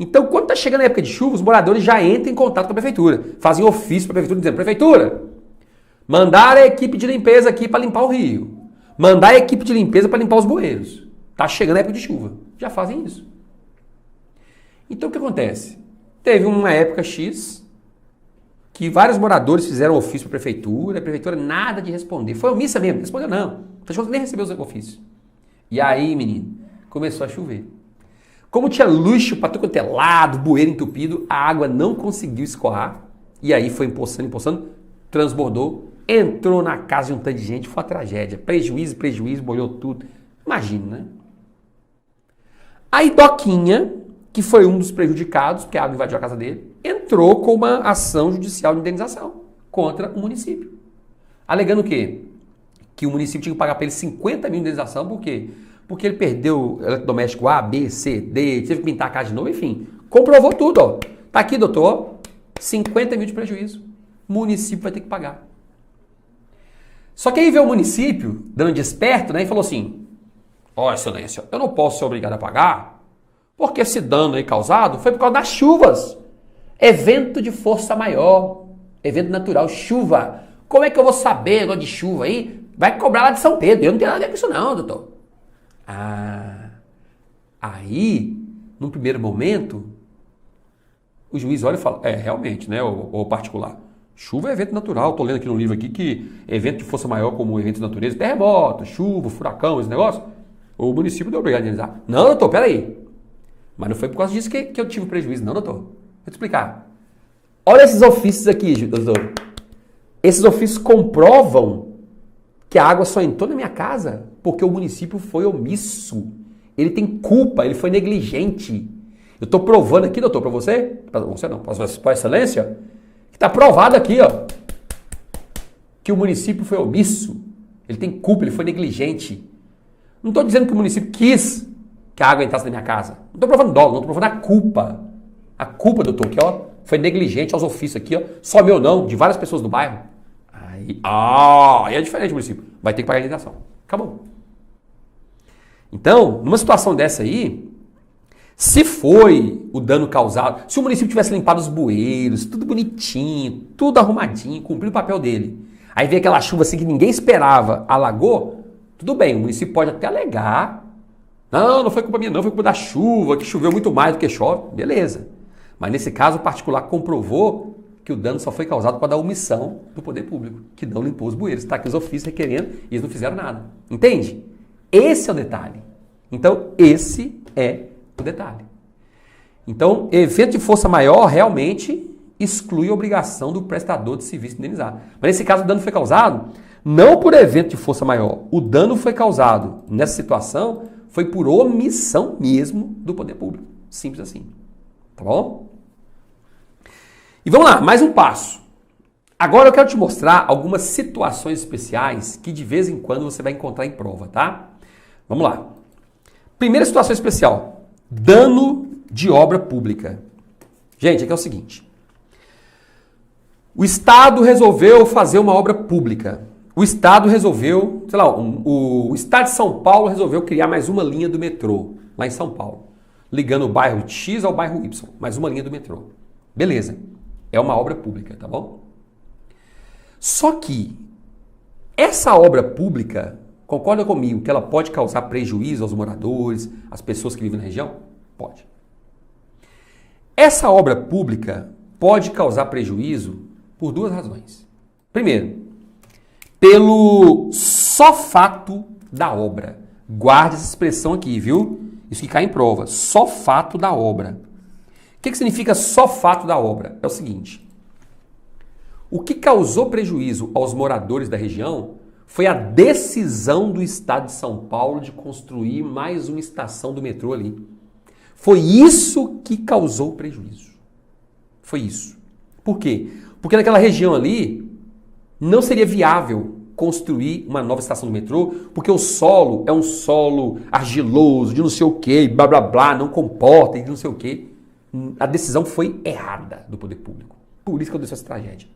Então, quando está chegando a época de chuva, os moradores já entram em contato com a prefeitura, fazem ofício para a prefeitura dizendo: prefeitura, mandar a equipe de limpeza aqui para limpar o rio, mandar a equipe de limpeza para limpar os bueiros. Está chegando a época de chuva. Já fazem isso. Então, o que acontece? Teve uma época X que vários moradores fizeram ofício para a prefeitura nada de responder. Foi omissa mesmo, respondeu não. Afinal nem recebeu os ofícios. E aí, menino, começou a chover. Como tinha luxo para todo quanto é lado, bueiro entupido, a água não conseguiu escoar. E aí foi empoçando, transbordou, entrou na casa de um tanto de gente, foi uma tragédia. Prejuízo, molhou tudo. Imagina, né? Aí Doquinha, que foi um dos prejudicados, porque a água invadiu a casa dele, entrou com uma ação judicial de indenização contra o município. Alegando o quê? Que o município tinha que pagar para ele 50 mil de indenização, por quê? Porque ele perdeu eletrodoméstico A, B, C, D, teve que pintar a casa de novo, enfim. Comprovou tudo, ó. Tá aqui, doutor, 50 mil de prejuízo. O município vai ter que pagar. Só que aí veio o município, dando de esperto, né, e falou assim, ó, excelência, eu não posso ser obrigado a pagar, porque esse dano aí causado foi por causa das chuvas. Evento de força maior, evento natural, chuva. Como é que eu vou saber negócio de chuva aí? Vai cobrar lá de São Pedro. Eu não tenho nada a ver com isso não, doutor. Aí, num primeiro momento, o juiz olha e fala, realmente, né, o particular. Chuva é evento natural. Estou lendo aqui no livro aqui que evento de força maior como evento de natureza, terremoto, chuva, furacão, esse negócio, o município não é obrigado a indenizar. Não, doutor, peraí. Mas não foi por causa disso que eu tive prejuízo, não, doutor. Vou te explicar. Olha esses ofícios aqui, doutor. Esses ofícios comprovam que a água só entrou na minha casa porque o município foi omisso. Ele tem culpa, ele foi negligente. Eu estou provando aqui, doutor, para você não, para a excelência, que está provado aqui, ó, que o município foi omisso. Ele tem culpa, ele foi negligente. Não estou dizendo que o município quis que a água entrasse na minha casa. Não estou provando dolo, não estou provando a culpa. A culpa, doutor, que ó, foi negligente aos ofícios aqui, ó, só meu não, de várias pessoas do bairro. Aí é diferente o município. Vai ter que pagar a indenização. Acabou. Então, numa situação dessa aí, se foi o dano causado, se o município tivesse limpado os bueiros, tudo bonitinho, tudo arrumadinho, cumpriu o papel dele, aí veio aquela chuva assim que ninguém esperava, alagou, tudo bem, o município pode até alegar. Não foi culpa minha não, foi culpa da chuva, que choveu muito mais do que chove. Beleza. Mas nesse caso o particular comprovou que o dano só foi causado por causa da omissão do poder público, que não limpou os bueiros. Está aqui os ofícios requerendo e eles não fizeram nada. Entende? Esse é o detalhe. Então, esse é o detalhe. Então, evento de força maior realmente exclui a obrigação do prestador de serviço indenizar. Mas nesse caso o dano foi causado não por evento de força maior. O dano foi causado nessa situação foi por omissão mesmo do poder público. Simples assim. Tá bom? E vamos lá, mais um passo. Agora eu quero te mostrar algumas situações especiais que de vez em quando você vai encontrar em prova, tá? Vamos lá. Primeira situação especial. Dano de obra pública. Gente, aqui é o seguinte. O Estado resolveu fazer uma obra pública. O Estado resolveu, sei lá, o Estado de São Paulo resolveu criar mais uma linha do metrô lá em São Paulo, ligando o bairro X ao bairro Y, mais uma linha do metrô. Beleza. É uma obra pública, tá bom? Só que essa obra pública, concorda comigo que ela pode causar prejuízo aos moradores, às pessoas que vivem na região? Pode. Essa obra pública pode causar prejuízo por duas razões. Primeiro, pelo só fato da obra. Guarde essa expressão aqui, viu? Isso que cai em prova. Só fato da obra. O que significa só fato da obra? É o seguinte. O que causou prejuízo aos moradores da região foi a decisão do Estado de São Paulo de construir mais uma estação do metrô ali. Foi isso que causou prejuízo. Foi isso. Por quê? Porque naquela região ali não seria viável construir uma nova estação do metrô, porque o solo é um solo argiloso, de não sei o quê, blá blá blá, não comporta e de não sei o quê. A decisão foi errada do poder público. Por isso que aconteceu essa tragédia.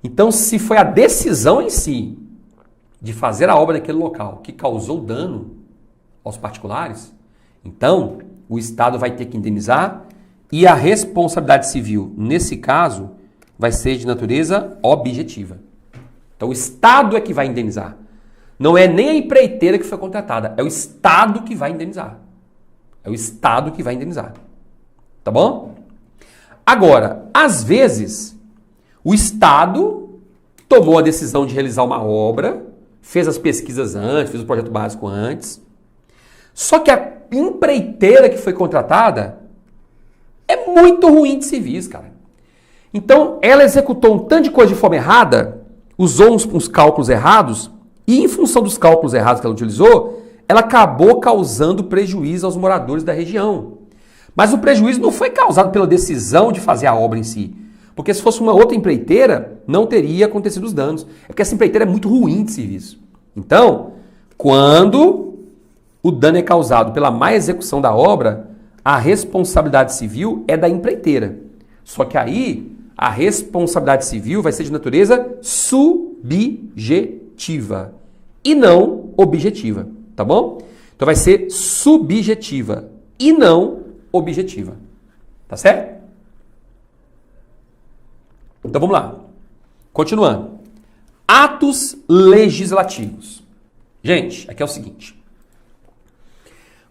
Então, se foi a decisão em si de fazer a obra naquele local que causou dano aos particulares, então o Estado vai ter que indenizar e a responsabilidade civil, nesse caso, vai ser de natureza objetiva. Então, o Estado é que vai indenizar. Não é nem a empreiteira que foi contratada, é o Estado que vai indenizar. É o Estado que vai indenizar. Tá bom? Agora, às vezes, o Estado tomou a decisão de realizar uma obra, fez as pesquisas antes, fez o projeto básico antes, só que a empreiteira que foi contratada é muito ruim de serviço, cara. Então, ela executou um tanto de coisa de forma errada, usou uns cálculos errados, e em função dos cálculos errados que ela utilizou, ela acabou causando prejuízo aos moradores da região. Mas o prejuízo não foi causado pela decisão de fazer a obra em si. Porque se fosse uma outra empreiteira, não teria acontecido os danos. É porque essa empreiteira é muito ruim de serviço. Então, quando o dano é causado pela má execução da obra, a responsabilidade civil é da empreiteira. Só que aí, a responsabilidade civil vai ser de natureza subjetiva e não objetiva, tá bom? Então vai ser subjetiva e não objetiva, tá certo? Então vamos lá. Continuando. Atos legislativos. Gente, aqui é o seguinte.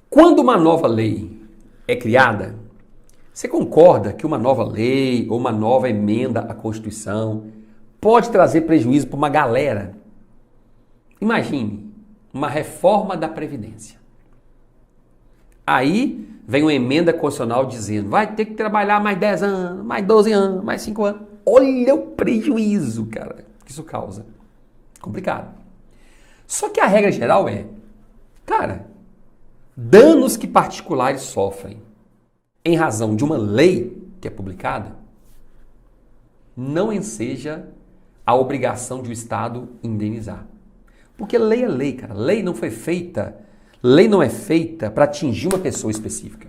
Quando uma nova lei é criada, você concorda que uma nova lei ou uma nova emenda à Constituição pode trazer prejuízo para uma galera? Imagine uma reforma da Previdência. Aí vem uma emenda constitucional dizendo vai ter que trabalhar mais 10 anos, mais 12 anos, mais 5 anos. Olha o prejuízo, cara, que isso causa. Complicado. Só que a regra geral é, cara, danos que particulares sofrem em razão de uma lei que é publicada, não enseja a obrigação de o Estado indenizar. Porque lei é lei, cara. Lei não é feita para atingir uma pessoa específica.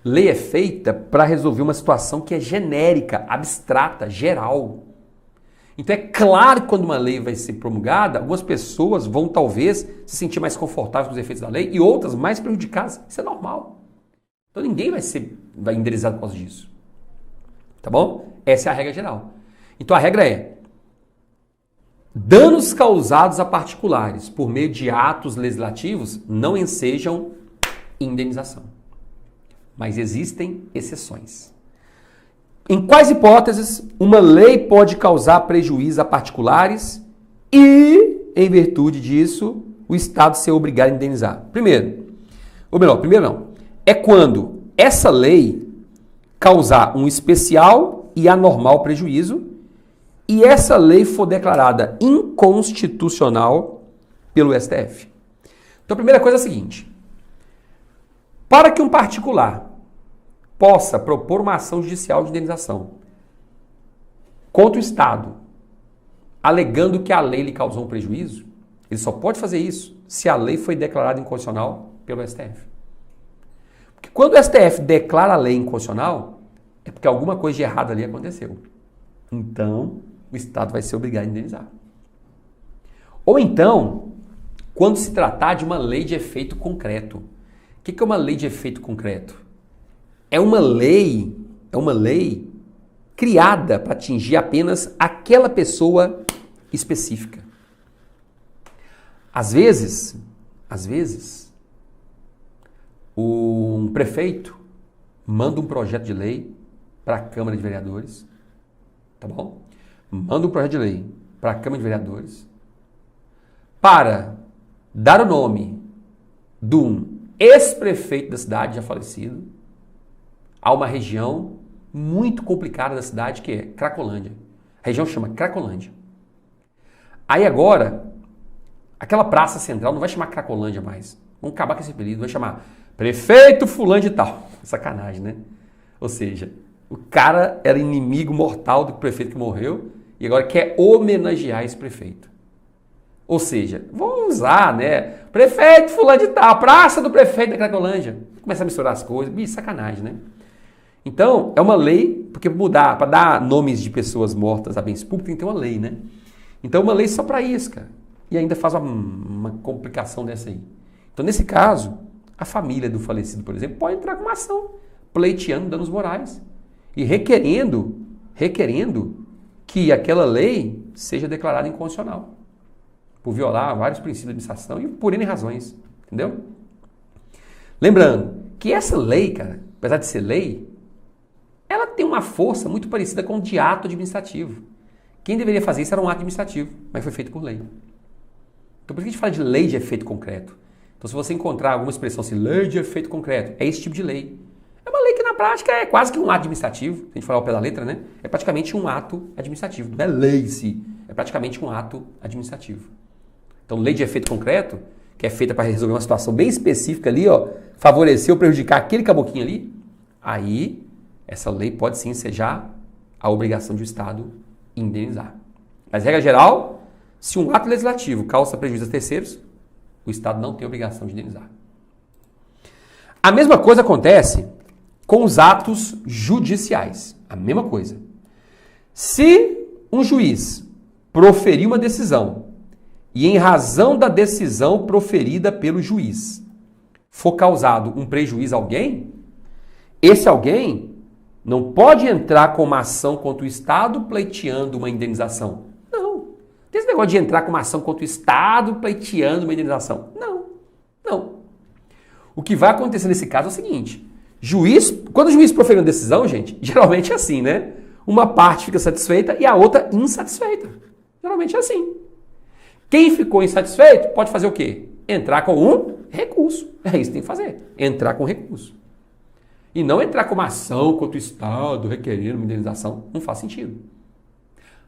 Lei é feita para resolver uma situação que é genérica, abstrata, geral. Então é claro que quando uma lei vai ser promulgada, algumas pessoas vão talvez se sentir mais confortáveis com os efeitos da lei e outras mais prejudicadas. Isso é normal. Então ninguém vai indenizar por causa disso. Tá bom? Essa é a regra geral. Então a regra é danos causados a particulares por meio de atos legislativos não ensejam indenização. Mas existem exceções. Em quais hipóteses uma lei pode causar prejuízo a particulares e, em virtude disso, o Estado ser obrigado a indenizar? Primeiro não. É quando essa lei causar um especial e anormal prejuízo e essa lei for declarada inconstitucional pelo STF. Então a primeira coisa é a seguinte. Para que um particular possa propor uma ação judicial de indenização contra o Estado, alegando que a lei lhe causou um prejuízo, ele só pode fazer isso se a lei foi declarada inconstitucional pelo STF. Porque quando o STF declara a lei inconstitucional, é porque alguma coisa de errado ali aconteceu. Então, o Estado vai ser obrigado a indenizar. Ou então, quando se tratar de uma lei de efeito concreto. O que é uma lei de efeito concreto? É uma lei criada para atingir apenas aquela pessoa específica. Às vezes, um prefeito manda um projeto de lei para a Câmara de Vereadores, tá bom? Manda um projeto de lei para a Câmara de Vereadores para dar o nome de um ex-prefeito da cidade já falecido a uma região muito complicada da cidade que é Cracolândia. A região chama Cracolândia. Aí agora, aquela praça central não vai chamar Cracolândia mais. Vamos acabar com esse apelido, vai chamar Prefeito Fulano de Tal. Sacanagem, né? Ou seja, o cara era inimigo mortal do prefeito que morreu e agora quer homenagear esse prefeito. Ou seja, vamos usar, né? Prefeito Fulano de Tal, praça do prefeito da Cracolândia. Começa a misturar as coisas, sacanagem, né? Então, é uma lei, porque mudar, para dar nomes de pessoas mortas a bens públicos, tem que ter uma lei, né? Então, uma lei só para isso, cara. E ainda faz uma complicação dessa aí. Então, nesse caso, a família do falecido, por exemplo, pode entrar com uma ação pleiteando danos morais e requerendo que aquela lei seja declarada inconstitucional por violar vários princípios da administração e por N razões, entendeu? Lembrando que essa lei, cara, apesar de ser lei, ela tem uma força muito parecida com o de ato administrativo. Quem deveria fazer isso era um ato administrativo, mas foi feito por lei. Então por que a gente fala de lei de efeito concreto? Então se você encontrar alguma expressão assim, lei de efeito concreto, é esse tipo de lei. É uma lei que na prática é quase que um ato administrativo, se a gente falar ao pé da letra, né? É praticamente um ato administrativo, não é lei em si, é praticamente um ato administrativo. Então lei de efeito concreto que é feita para resolver uma situação bem específica ali, ó, favorecer ou prejudicar aquele caboclinho ali, aí essa lei pode sim ensejar a obrigação de o Estado indenizar. Mas, regra geral, se um ato legislativo causa prejuízo a terceiros, o Estado não tem obrigação de indenizar. A mesma coisa acontece com os atos judiciais. A mesma coisa. Se um juiz proferir uma decisão e, em razão da decisão proferida pelo juiz, for causado um prejuízo a alguém, esse alguém não pode entrar com uma ação contra o Estado pleiteando uma indenização. Não. Tem esse negócio de entrar com uma ação contra o Estado pleiteando uma indenização. Não. O que vai acontecer nesse caso é o seguinte. Quando o juiz profere uma decisão, gente, geralmente é assim, né? Uma parte fica satisfeita e a outra insatisfeita. Geralmente é assim. Quem ficou insatisfeito pode fazer o quê? Entrar com um recurso. É isso que tem que fazer. Entrar com recurso. E não entrar com uma ação contra o Estado, requerendo uma indenização. Não faz sentido.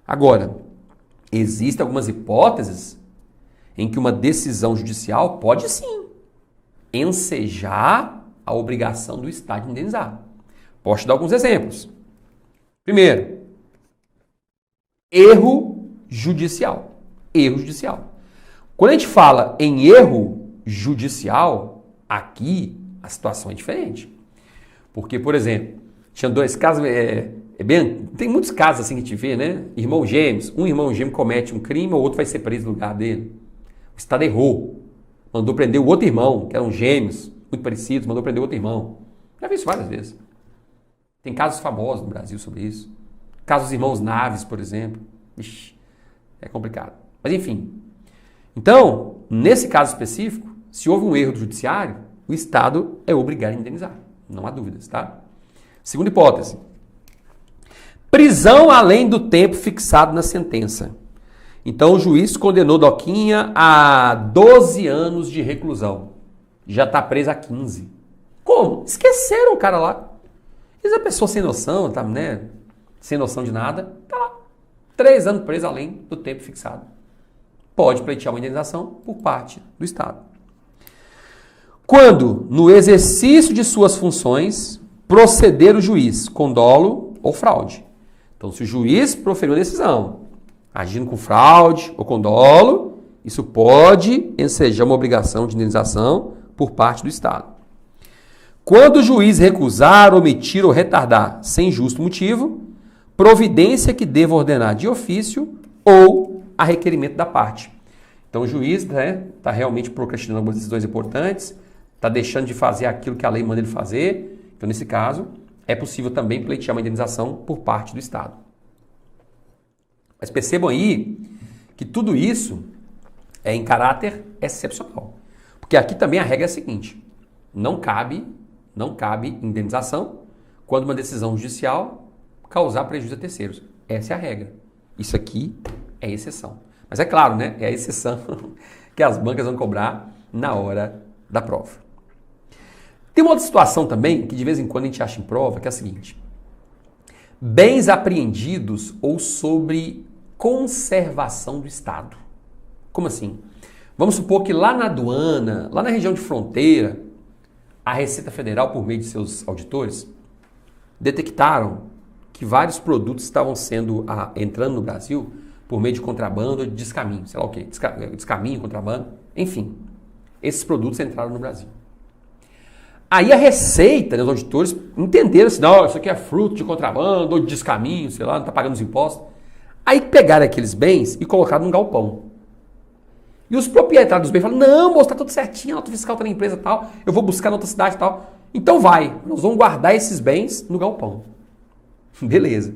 Agora, existem algumas hipóteses em que uma decisão judicial pode sim ensejar a obrigação do Estado de indenizar. Posso te dar alguns exemplos. Primeiro, erro judicial. Erro judicial. Quando a gente fala em erro judicial, aqui a situação é diferente. Porque, por exemplo, tinha dois casos, tem muitos casos assim que a gente vê, né? Irmãos gêmeos, um irmão gêmeo comete um crime, o outro vai ser preso no lugar dele. O Estado errou, mandou prender o outro irmão, que eram gêmeos, muito parecidos, mandou prender o outro irmão. Já vi isso várias vezes. Tem casos famosos no Brasil sobre isso. Casos dos irmãos Naves, por exemplo. Ixi, é complicado. Mas enfim. Então, nesse caso específico, se houve um erro do judiciário, o Estado é obrigado a indenizar. Não há dúvidas, tá? Segunda hipótese. Prisão além do tempo fixado na sentença. Então, o juiz condenou Doquinha a 12 anos de reclusão. Já está preso há 15. Como? Esqueceram o cara lá. Diz a pessoa sem noção, tá, né? Sem noção de nada, tá lá. 3 anos preso além do tempo fixado. Pode pleitear uma indenização por parte do Estado. Quando, no exercício de suas funções, proceder o juiz com dolo ou fraude. Então, se o juiz proferiu uma decisão, agindo com fraude ou com dolo, isso pode ensejar uma obrigação de indenização por parte do Estado. Quando o juiz recusar, omitir ou retardar, sem justo motivo, providência que deva ordenar de ofício ou a requerimento da parte. Então, o juiz está realmente procrastinando algumas decisões importantes, está deixando de fazer aquilo que a lei manda ele fazer. Então, nesse caso, é possível também pleitear uma indenização por parte do Estado. Mas percebam aí que tudo isso é em caráter excepcional. Porque aqui também a regra é a seguinte: não cabe indenização quando uma decisão judicial causar prejuízo a terceiros. Essa é a regra. Isso aqui é exceção. Mas é claro, né? É a exceção que as bancas vão cobrar na hora da prova. Tem uma outra situação também que de vez em quando a gente acha em prova, que é a seguinte: bens apreendidos ou sobre conservação do Estado. Como assim? Vamos supor que lá na aduana, lá na região de fronteira, a Receita Federal, por meio de seus auditores, detectaram que vários produtos estavam entrando no Brasil por meio de contrabando ou de descaminho, sei lá o quê, descaminho, contrabando, enfim. Esses produtos entraram no Brasil. Aí a Receita, os auditores, entenderam assim, não, isso aqui é fruto de contrabando ou de descaminho, sei lá, não está pagando os impostos. Aí pegaram aqueles bens e colocaram num galpão. E os proprietários dos bens falaram, não, moço, tá tudo certinho, a nota fiscal tá na empresa e tal, eu vou buscar na outra cidade e tal. Então vai, nós vamos guardar esses bens no galpão. Beleza.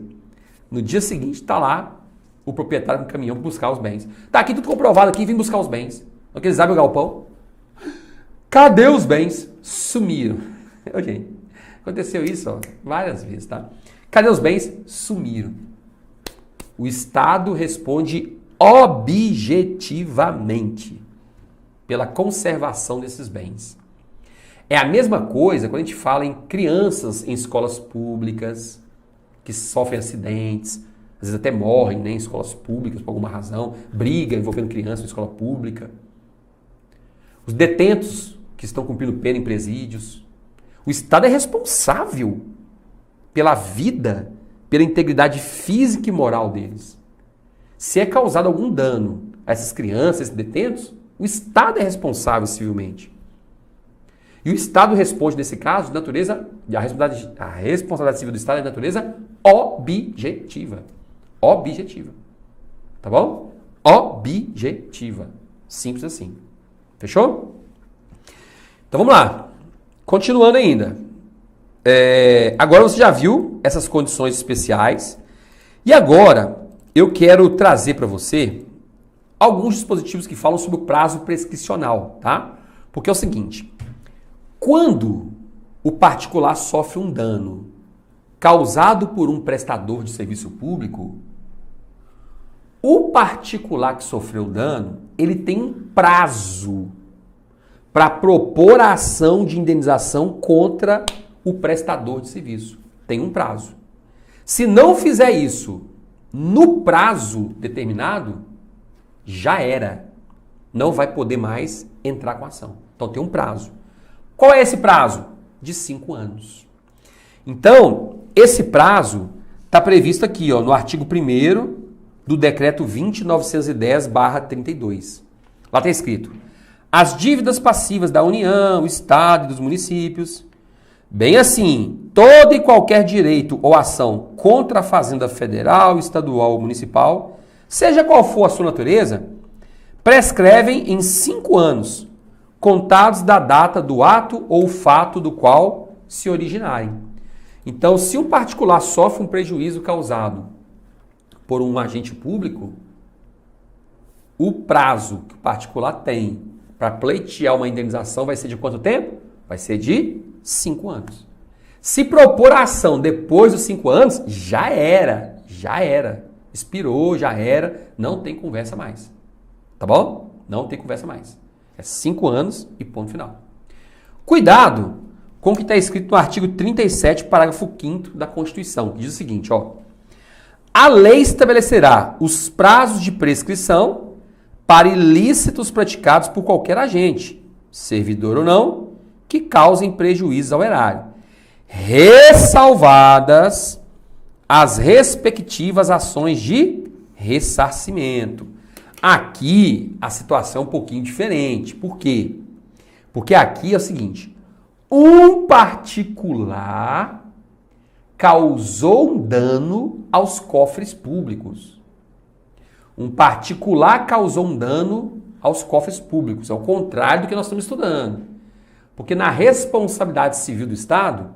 No dia seguinte tá lá o proprietário com o caminhão para buscar os bens. Tá aqui tudo comprovado aqui, vim buscar os bens. Então eles abrem o galpão. Cadê os bens? Sumiram. Gente, aconteceu isso várias vezes, tá? Cadê os bens? Sumiram. O Estado responde objetivamente pela conservação desses bens. É a mesma coisa quando a gente fala em crianças em escolas públicas que sofrem acidentes, às vezes até morrem, né, em escolas públicas por alguma razão, briga envolvendo criança em escola pública. os detentos que estão cumprindo pena em presídios. O Estado é responsável pela vida, pela integridade física e moral deles. Se é causado algum dano a essas crianças, esses detentos, o Estado é responsável civilmente. E o Estado responde, nesse caso, de natureza, a responsabilidade civil do Estado é de natureza objetiva. Objetiva. Tá bom? Objetiva. Simples assim. Fechou? Então vamos lá. Continuando ainda. Agora você já viu essas condições especiais. E agora eu quero trazer para você alguns dispositivos que falam sobre o prazo prescricional, tá? Porque é o seguinte, quando o particular sofre um dano causado por um prestador de serviço público, o particular que sofreu o dano, ele tem um prazo para propor a ação de indenização contra o prestador de serviço. Tem um prazo. Se não fizer isso no prazo determinado, já era. Não vai poder mais entrar com a ação. Então tem um prazo. Qual é esse prazo? De 5 anos. Então, esse prazo está previsto aqui, ó, no artigo 1º do Decreto 20.910/32. Lá está escrito: as dívidas passivas da União, Estado e dos municípios, bem assim, todo e qualquer direito ou ação contra a Fazenda Federal, Estadual ou Municipal, seja qual for a sua natureza, prescrevem em 5 anos, contados da data do ato ou fato do qual se originarem. Então, se um particular sofre um prejuízo causado por um agente público, o prazo que o particular tem para pleitear uma indenização vai ser de quanto tempo? Vai ser de 5 anos. Se propor a ação depois dos 5 anos, já era. Expirou, já era, não tem conversa mais. Tá bom? Não tem conversa mais. É 5 anos e ponto final. Cuidado com o que está escrito no artigo 37, parágrafo 5º da Constituição, que diz o seguinte, ó: a lei estabelecerá os prazos de prescrição para ilícitos praticados por qualquer agente, servidor ou não, que causem prejuízo ao erário, ressalvadas as respectivas ações de ressarcimento. Aqui a situação é um pouquinho diferente. Por quê? Porque aqui é o seguinte: um particular causou um dano aos cofres públicos. Um particular causou um dano aos cofres públicos. É o contrário do que nós estamos estudando. Porque na responsabilidade civil do Estado,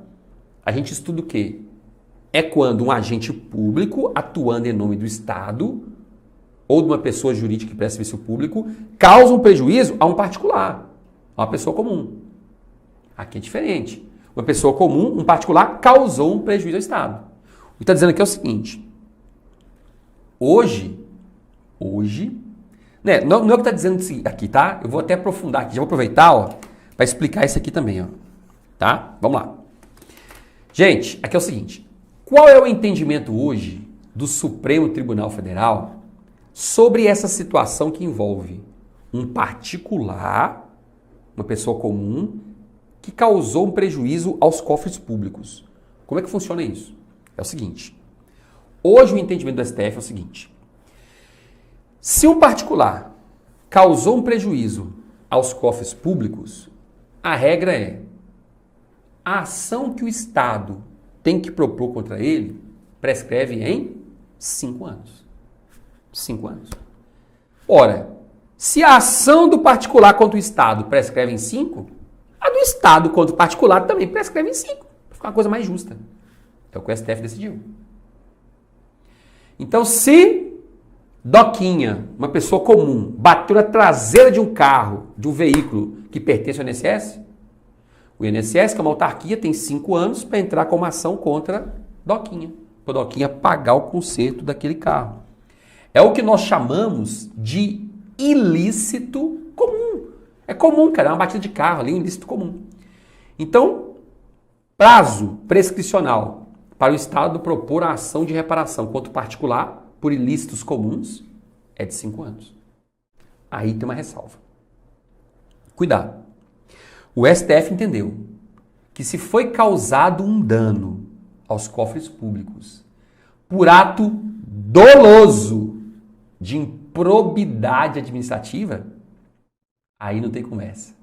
a gente estuda o quê? É quando um agente público, atuando em nome do Estado, ou de uma pessoa jurídica que presta serviço público, causa um prejuízo a um particular, a uma pessoa comum. Aqui é diferente. Uma pessoa comum, um particular, causou um prejuízo ao Estado. O que está dizendo aqui é o seguinte: hoje, né, não é o que está dizendo aqui, tá? Eu vou até aprofundar aqui, já vou aproveitar, ó, para explicar isso aqui também, ó. Tá? Vamos lá. Gente, aqui é o seguinte: qual é o entendimento hoje do Supremo Tribunal Federal sobre essa situação que envolve um particular, uma pessoa comum, que causou um prejuízo aos cofres públicos? Como é que funciona isso? É o seguinte: hoje o entendimento do STF é o seguinte: se um particular causou um prejuízo aos cofres públicos, a regra é: a ação que o Estado tem que propor contra ele prescreve em 5 anos. 5 anos. Ora, se a ação do particular contra o Estado prescreve em 5, a do Estado contra o particular também prescreve em 5. Para ficar uma coisa mais justa. É o que o STF decidiu. Então, se Doquinha, uma pessoa comum, bateu na traseira de um carro, de um veículo que pertence ao INSS, o INSS, que é uma autarquia, tem 5 anos para entrar com uma ação contra Doquinha. Para Doquinha pagar o conserto daquele carro. É o que nós chamamos de ilícito comum. É comum, cara, é uma batida de carro ali, um ilícito comum. Então, prazo prescricional para o Estado propor a ação de reparação contra o particular por ilícitos comuns é de 5 anos. Aí tem uma ressalva. Cuidado. O STF entendeu que se foi causado um dano aos cofres públicos por ato doloso de improbidade administrativa, aí não tem conversa.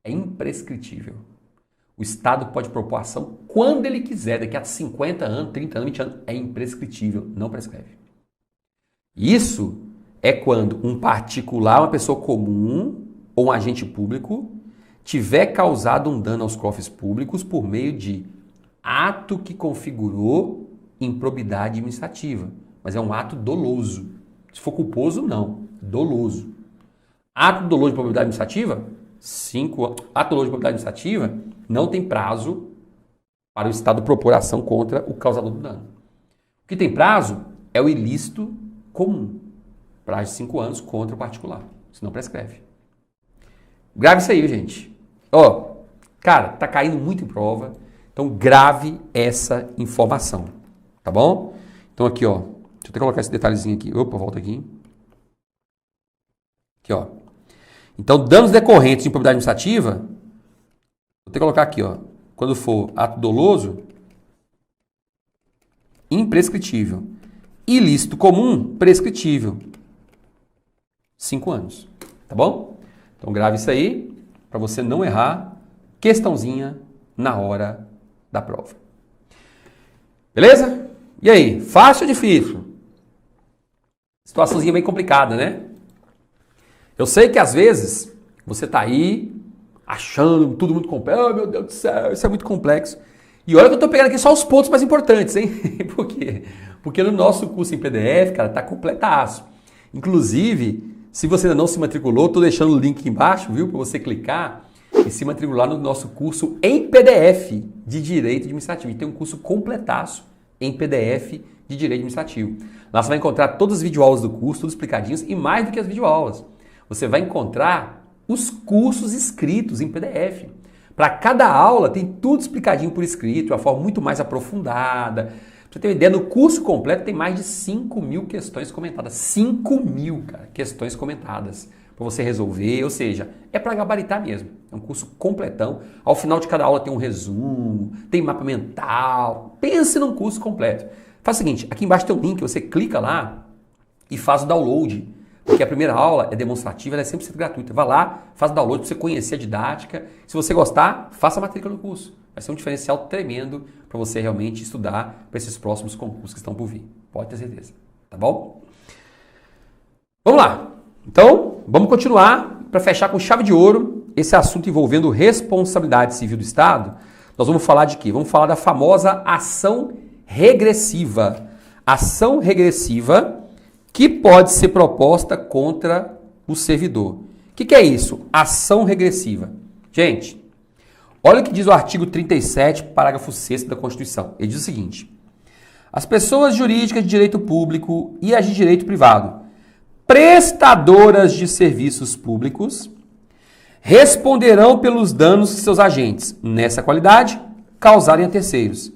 É imprescritível. O Estado pode propor ação quando ele quiser, daqui a 50 anos, 30 anos, 20 anos, é imprescritível, não prescreve. Isso é quando um particular, uma pessoa comum ou um agente público tiver causado um dano aos cofres públicos por meio de ato que configurou improbidade administrativa. Mas é um ato doloso. Se for culposo, não. Doloso. Ato doloso de improbidade administrativa? 5 anos. Ato doloso de improbidade administrativa não tem prazo para o Estado propor ação contra o causador do dano. O que tem prazo é o ilícito comum. Prazo de 5 anos contra o particular. Senão prescreve. Grave isso aí, gente. Ó, cara, tá caindo muito em prova. Então grave essa informação. Tá bom? Então aqui, ó. Deixa eu até colocar esse detalhezinho aqui. Opa, volta aqui. Aqui, ó. Então, danos decorrentes de improbidade administrativa, vou ter que colocar aqui, ó. Quando for ato doloso, imprescritível. Ilícito comum, prescritível. 5 anos. Tá bom? Então, grave isso aí, para você não errar. Questãozinha na hora da prova. Beleza? E aí, fácil ou difícil? Situaçãozinha bem complicada, né? Eu sei que às vezes você tá aí achando tudo muito complexo. Oh, meu Deus do céu, isso é muito complexo. E olha que eu tô pegando aqui só os pontos mais importantes, hein? Por quê? Porque no nosso curso em PDF, cara, tá completaço. Inclusive, se você ainda não se matriculou, tô deixando o link aqui embaixo, viu? Para você clicar e se matricular no nosso curso em PDF de Direito Administrativo. E tem um curso completaço em PDF de Direito Administrativo. Lá você vai encontrar todas as videoaulas do curso, tudo explicadinhos, e mais do que as videoaulas. Você vai encontrar os cursos escritos em PDF. Para cada aula tem tudo explicadinho por escrito, de uma forma muito mais aprofundada. Pra você ter uma ideia, no curso completo tem mais de 5.000 questões comentadas. 5.000, cara, questões comentadas para você resolver, ou seja, é para gabaritar mesmo. É um curso completão. Ao final de cada aula tem um resumo, tem mapa mental. Pense num curso completo. Faz o seguinte, aqui embaixo tem um link, você clica lá e faz o download. Porque a primeira aula é demonstrativa, ela é 100% gratuita. Vá lá, faz o download para você conhecer a didática. Se você gostar, faça a matrícula no curso. Vai ser um diferencial tremendo para você realmente estudar para esses próximos concursos que estão por vir. Pode ter certeza. Tá bom? Vamos lá. Então, vamos continuar para fechar com chave de ouro esse assunto envolvendo responsabilidade civil do Estado. Nós vamos falar de quê? Vamos falar da famosa ação regressiva. Ação regressiva que pode ser proposta contra o servidor. O que é isso? Ação regressiva. Gente, olha o que diz o artigo 37, parágrafo 6º da Constituição. Ele diz o seguinte: as pessoas jurídicas de direito público e as de direito privado, prestadoras de serviços públicos, responderão pelos danos que seus agentes, nessa qualidade, causarem a terceiros,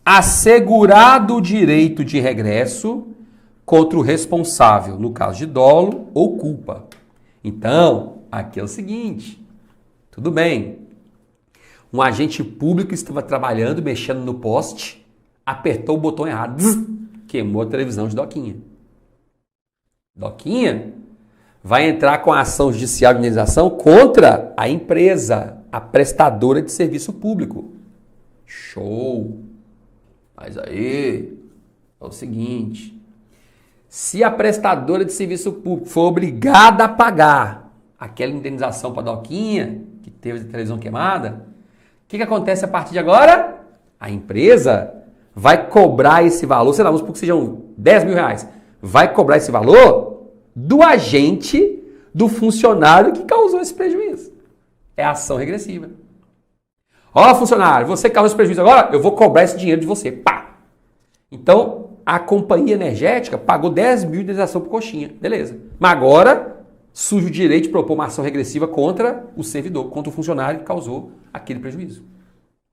assegurado o direito de regresso contra o responsável, no caso de dolo ou culpa. Então, aqui é o seguinte, tudo bem, um agente público estava trabalhando, mexendo no poste, apertou o botão errado, queimou a televisão de Doquinha. Doquinha vai entrar com a ação judicial de indenização contra a empresa, a prestadora de serviço público. Show! Mas aí, é o seguinte, se a prestadora de serviço público for obrigada a pagar aquela indenização para a Doquinha, que teve a televisão queimada, o que acontece a partir de agora? A empresa vai cobrar esse valor, sei lá, vamos supor que sejam 10 mil reais, vai cobrar esse valor do agente, do funcionário que causou esse prejuízo. É ação regressiva. Ó, funcionário, você causou esse prejuízo agora, eu vou cobrar esse dinheiro de você. Pá! Então, a companhia energética pagou 10 mil de indenização por coxinha. Beleza. Mas agora surge o direito de propor uma ação regressiva contra o servidor, contra o funcionário que causou aquele prejuízo.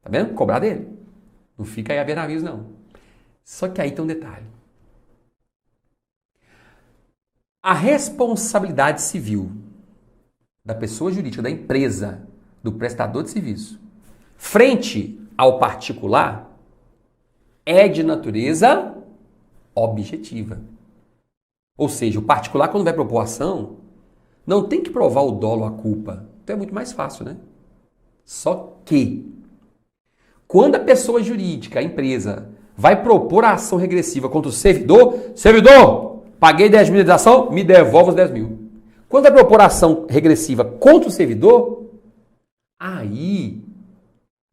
Tá vendo? Cobrar dele. Não fica aí a ver navios, não. Só que aí tem um detalhe. A responsabilidade civil da pessoa jurídica, da empresa, do prestador de serviço, frente ao particular, é de natureza objetiva. Ou seja, o particular, quando vai propor ação, não tem que provar o dolo ou a culpa. Então é muito mais fácil, né? Só que, quando a pessoa jurídica, a empresa, vai propor a ação regressiva contra o servidor, paguei 10 mil de indenização, me devolve os 10 mil. Quando vai propor a ação regressiva contra o servidor, aí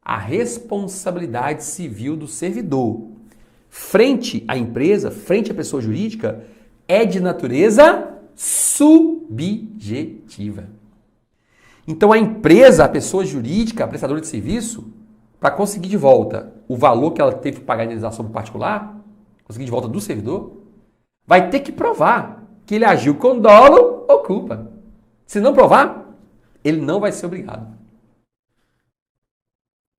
a responsabilidade civil do servidor frente à empresa, frente à pessoa jurídica, é de natureza subjetiva. Então a empresa, a pessoa jurídica, a prestadora de serviço, para conseguir de volta o valor que ela teve que pagar a indenização para o particular, conseguir de volta do servidor, vai ter que provar que ele agiu com dolo ou culpa. Se não provar, ele não vai ser obrigado.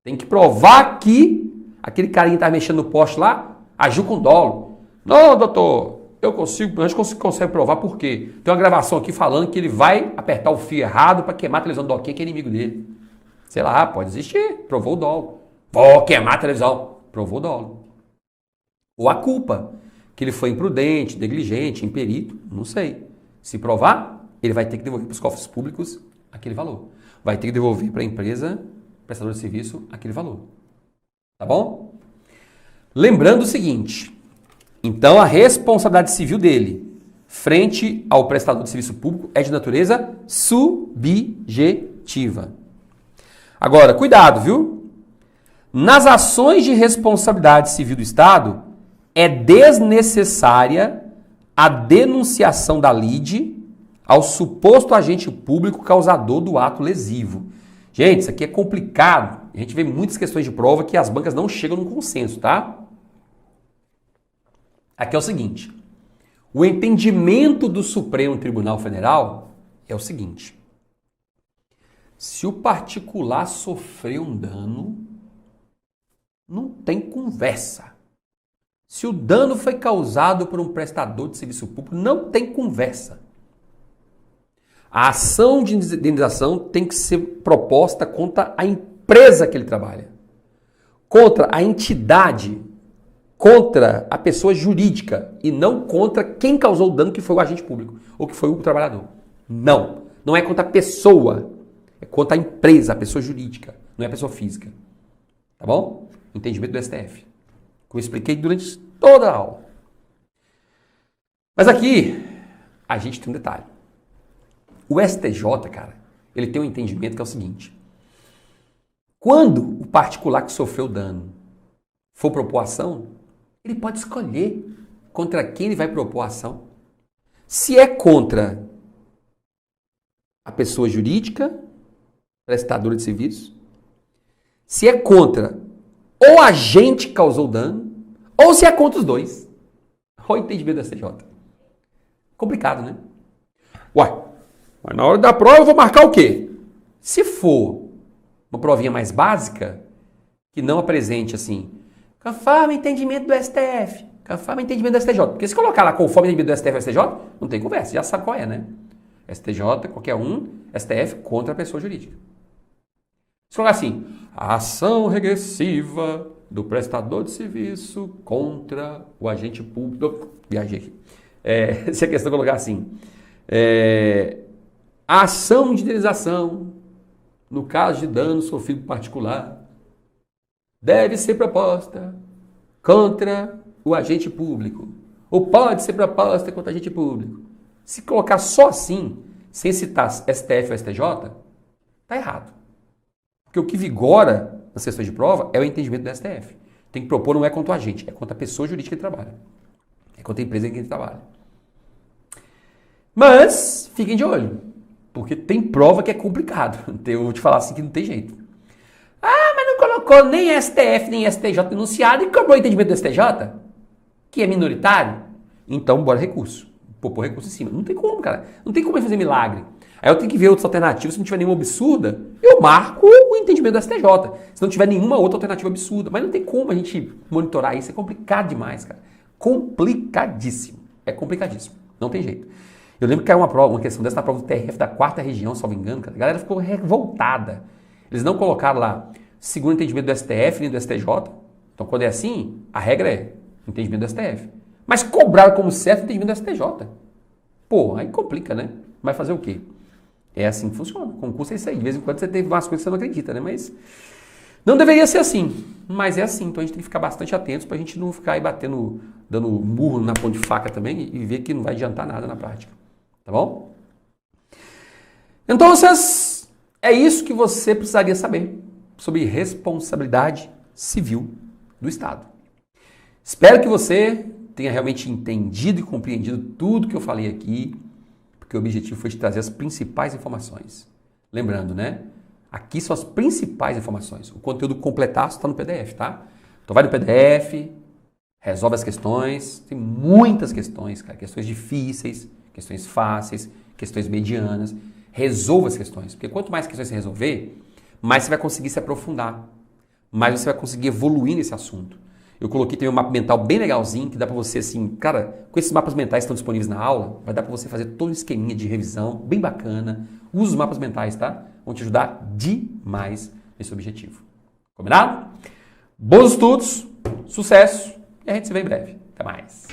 Tem que provar que aquele carinha que está mexendo no poste lá agiu com dolo. Não, doutor, a gente consegue provar por quê? Tem uma gravação aqui falando que ele vai apertar o fio errado para queimar a televisão do Doquinha, que é inimigo dele. Sei lá, pode existir, provou o dolo. Vou queimar a televisão, provou o dolo. Ou a culpa, que ele foi imprudente, negligente, imperito, não sei. Se provar, ele vai ter que devolver para os cofres públicos aquele valor. Vai ter que devolver para a empresa, prestador de serviço, aquele valor. Tá bom? Lembrando o seguinte, então a responsabilidade civil dele frente ao prestador de serviço público é de natureza subjetiva. Agora, cuidado, viu? Nas ações de responsabilidade civil do Estado, é desnecessária a denunciação da lide ao suposto agente público causador do ato lesivo. Gente, isso aqui é complicado. A gente vê muitas questões de prova que as bancas não chegam num consenso, tá? Aqui é o seguinte. O entendimento do Supremo Tribunal Federal é o seguinte. Se o particular sofreu um dano, não tem conversa. Se o dano foi causado por um prestador de serviço público, não tem conversa. A ação de indenização tem que ser proposta contra a empresa que ele trabalha, contra a entidade, contra a pessoa jurídica e não contra quem causou o dano, que foi o agente público ou que foi o trabalhador. Não é contra a pessoa, é contra a empresa, a pessoa jurídica, não é a pessoa física. Tá bom? Entendimento do STF. Como eu expliquei durante toda a aula. Mas aqui, a gente tem um detalhe. O STJ, cara, ele tem um entendimento que é o seguinte. Quando o particular que sofreu dano for propor ação, ele pode escolher contra quem ele vai propor ação. Se é contra a pessoa jurídica, prestadora de serviço, se é contra o agente que causou o dano, ou se é contra os dois. Olha o entendimento do STJ. Complicado, né? Uai, mas na hora da prova eu vou marcar o quê? Se for uma provinha mais básica, que não apresente assim, conforme entendimento do STF, conforme entendimento do STJ. Porque se colocar lá conforme entendimento do STF e STJ, não tem conversa, já sabe qual é, né? STJ, qualquer um, STF contra a pessoa jurídica. Se colocar assim, a ação regressiva do prestador de serviço contra o agente público. Viajei aqui. Se a questão colocar assim, a ação de indenização, no caso de dano sofrido por particular, deve ser proposta contra o agente público. Ou pode ser proposta contra o agente público. Se colocar só assim, sem citar STF ou STJ, tá errado. Porque o que vigora nas sessões de prova é o entendimento do STF. Tem que propor, não é contra o agente, é contra a pessoa jurídica que ele trabalha. É contra a empresa em que ele trabalha. Mas, fiquem de olho, porque tem prova que é complicado. Eu vou te falar assim que não tem jeito. Ah, mas não colocou nem STF nem STJ denunciado e cobrou o entendimento do STJ, que é minoritário. Então, bora recurso. Propor recurso em cima. Não tem como, cara. Não tem como ele fazer milagre. Aí eu tenho que ver outras alternativas. Se não tiver nenhuma absurda, eu marco o entendimento do STJ. Se não tiver nenhuma outra alternativa absurda. Mas não tem como a gente monitorar isso. É complicado demais, cara. Complicadíssimo. É complicadíssimo. Não tem jeito. Eu lembro que caiu uma questão dessa na prova do TRF da 4ª região, salvo engano, cara. A galera ficou revoltada. Eles não colocaram lá segundo entendimento do STF nem do STJ. Então, quando é assim, a regra é entendimento do STF. Mas cobraram como certo o entendimento do STJ. Pô, aí complica, né? Vai fazer o quê? É assim que funciona. Concurso é isso aí. De vez em quando você tem umas coisas que você não acredita, né? Mas não deveria ser assim. Mas é assim. Então a gente tem que ficar bastante atentos pra gente não ficar aí batendo, dando murro na ponta de faca também e ver que não vai adiantar nada na prática. Tá bom? Então, é isso que você precisaria saber sobre responsabilidade civil do Estado. Espero que você tenha realmente entendido e compreendido tudo que eu falei aqui, porque o objetivo foi te trazer as principais informações. Lembrando, né? Aqui são as principais informações. O conteúdo completaço está no PDF, tá? Então vai no PDF, resolve as questões. Tem muitas questões, cara. Questões difíceis, questões fáceis, questões medianas. Resolva as questões, porque quanto mais questões você resolver, mais você vai conseguir se aprofundar, mais você vai conseguir evoluir nesse assunto. Eu coloquei também um mapa mental bem legalzinho, que dá pra você, assim, cara, com esses mapas mentais que estão disponíveis na aula, vai dar pra você fazer todo um esqueminha de revisão, bem bacana. Usa os mapas mentais, tá? Vão te ajudar demais nesse objetivo. Combinado? Bons estudos, sucesso, e a gente se vê em breve. Até mais.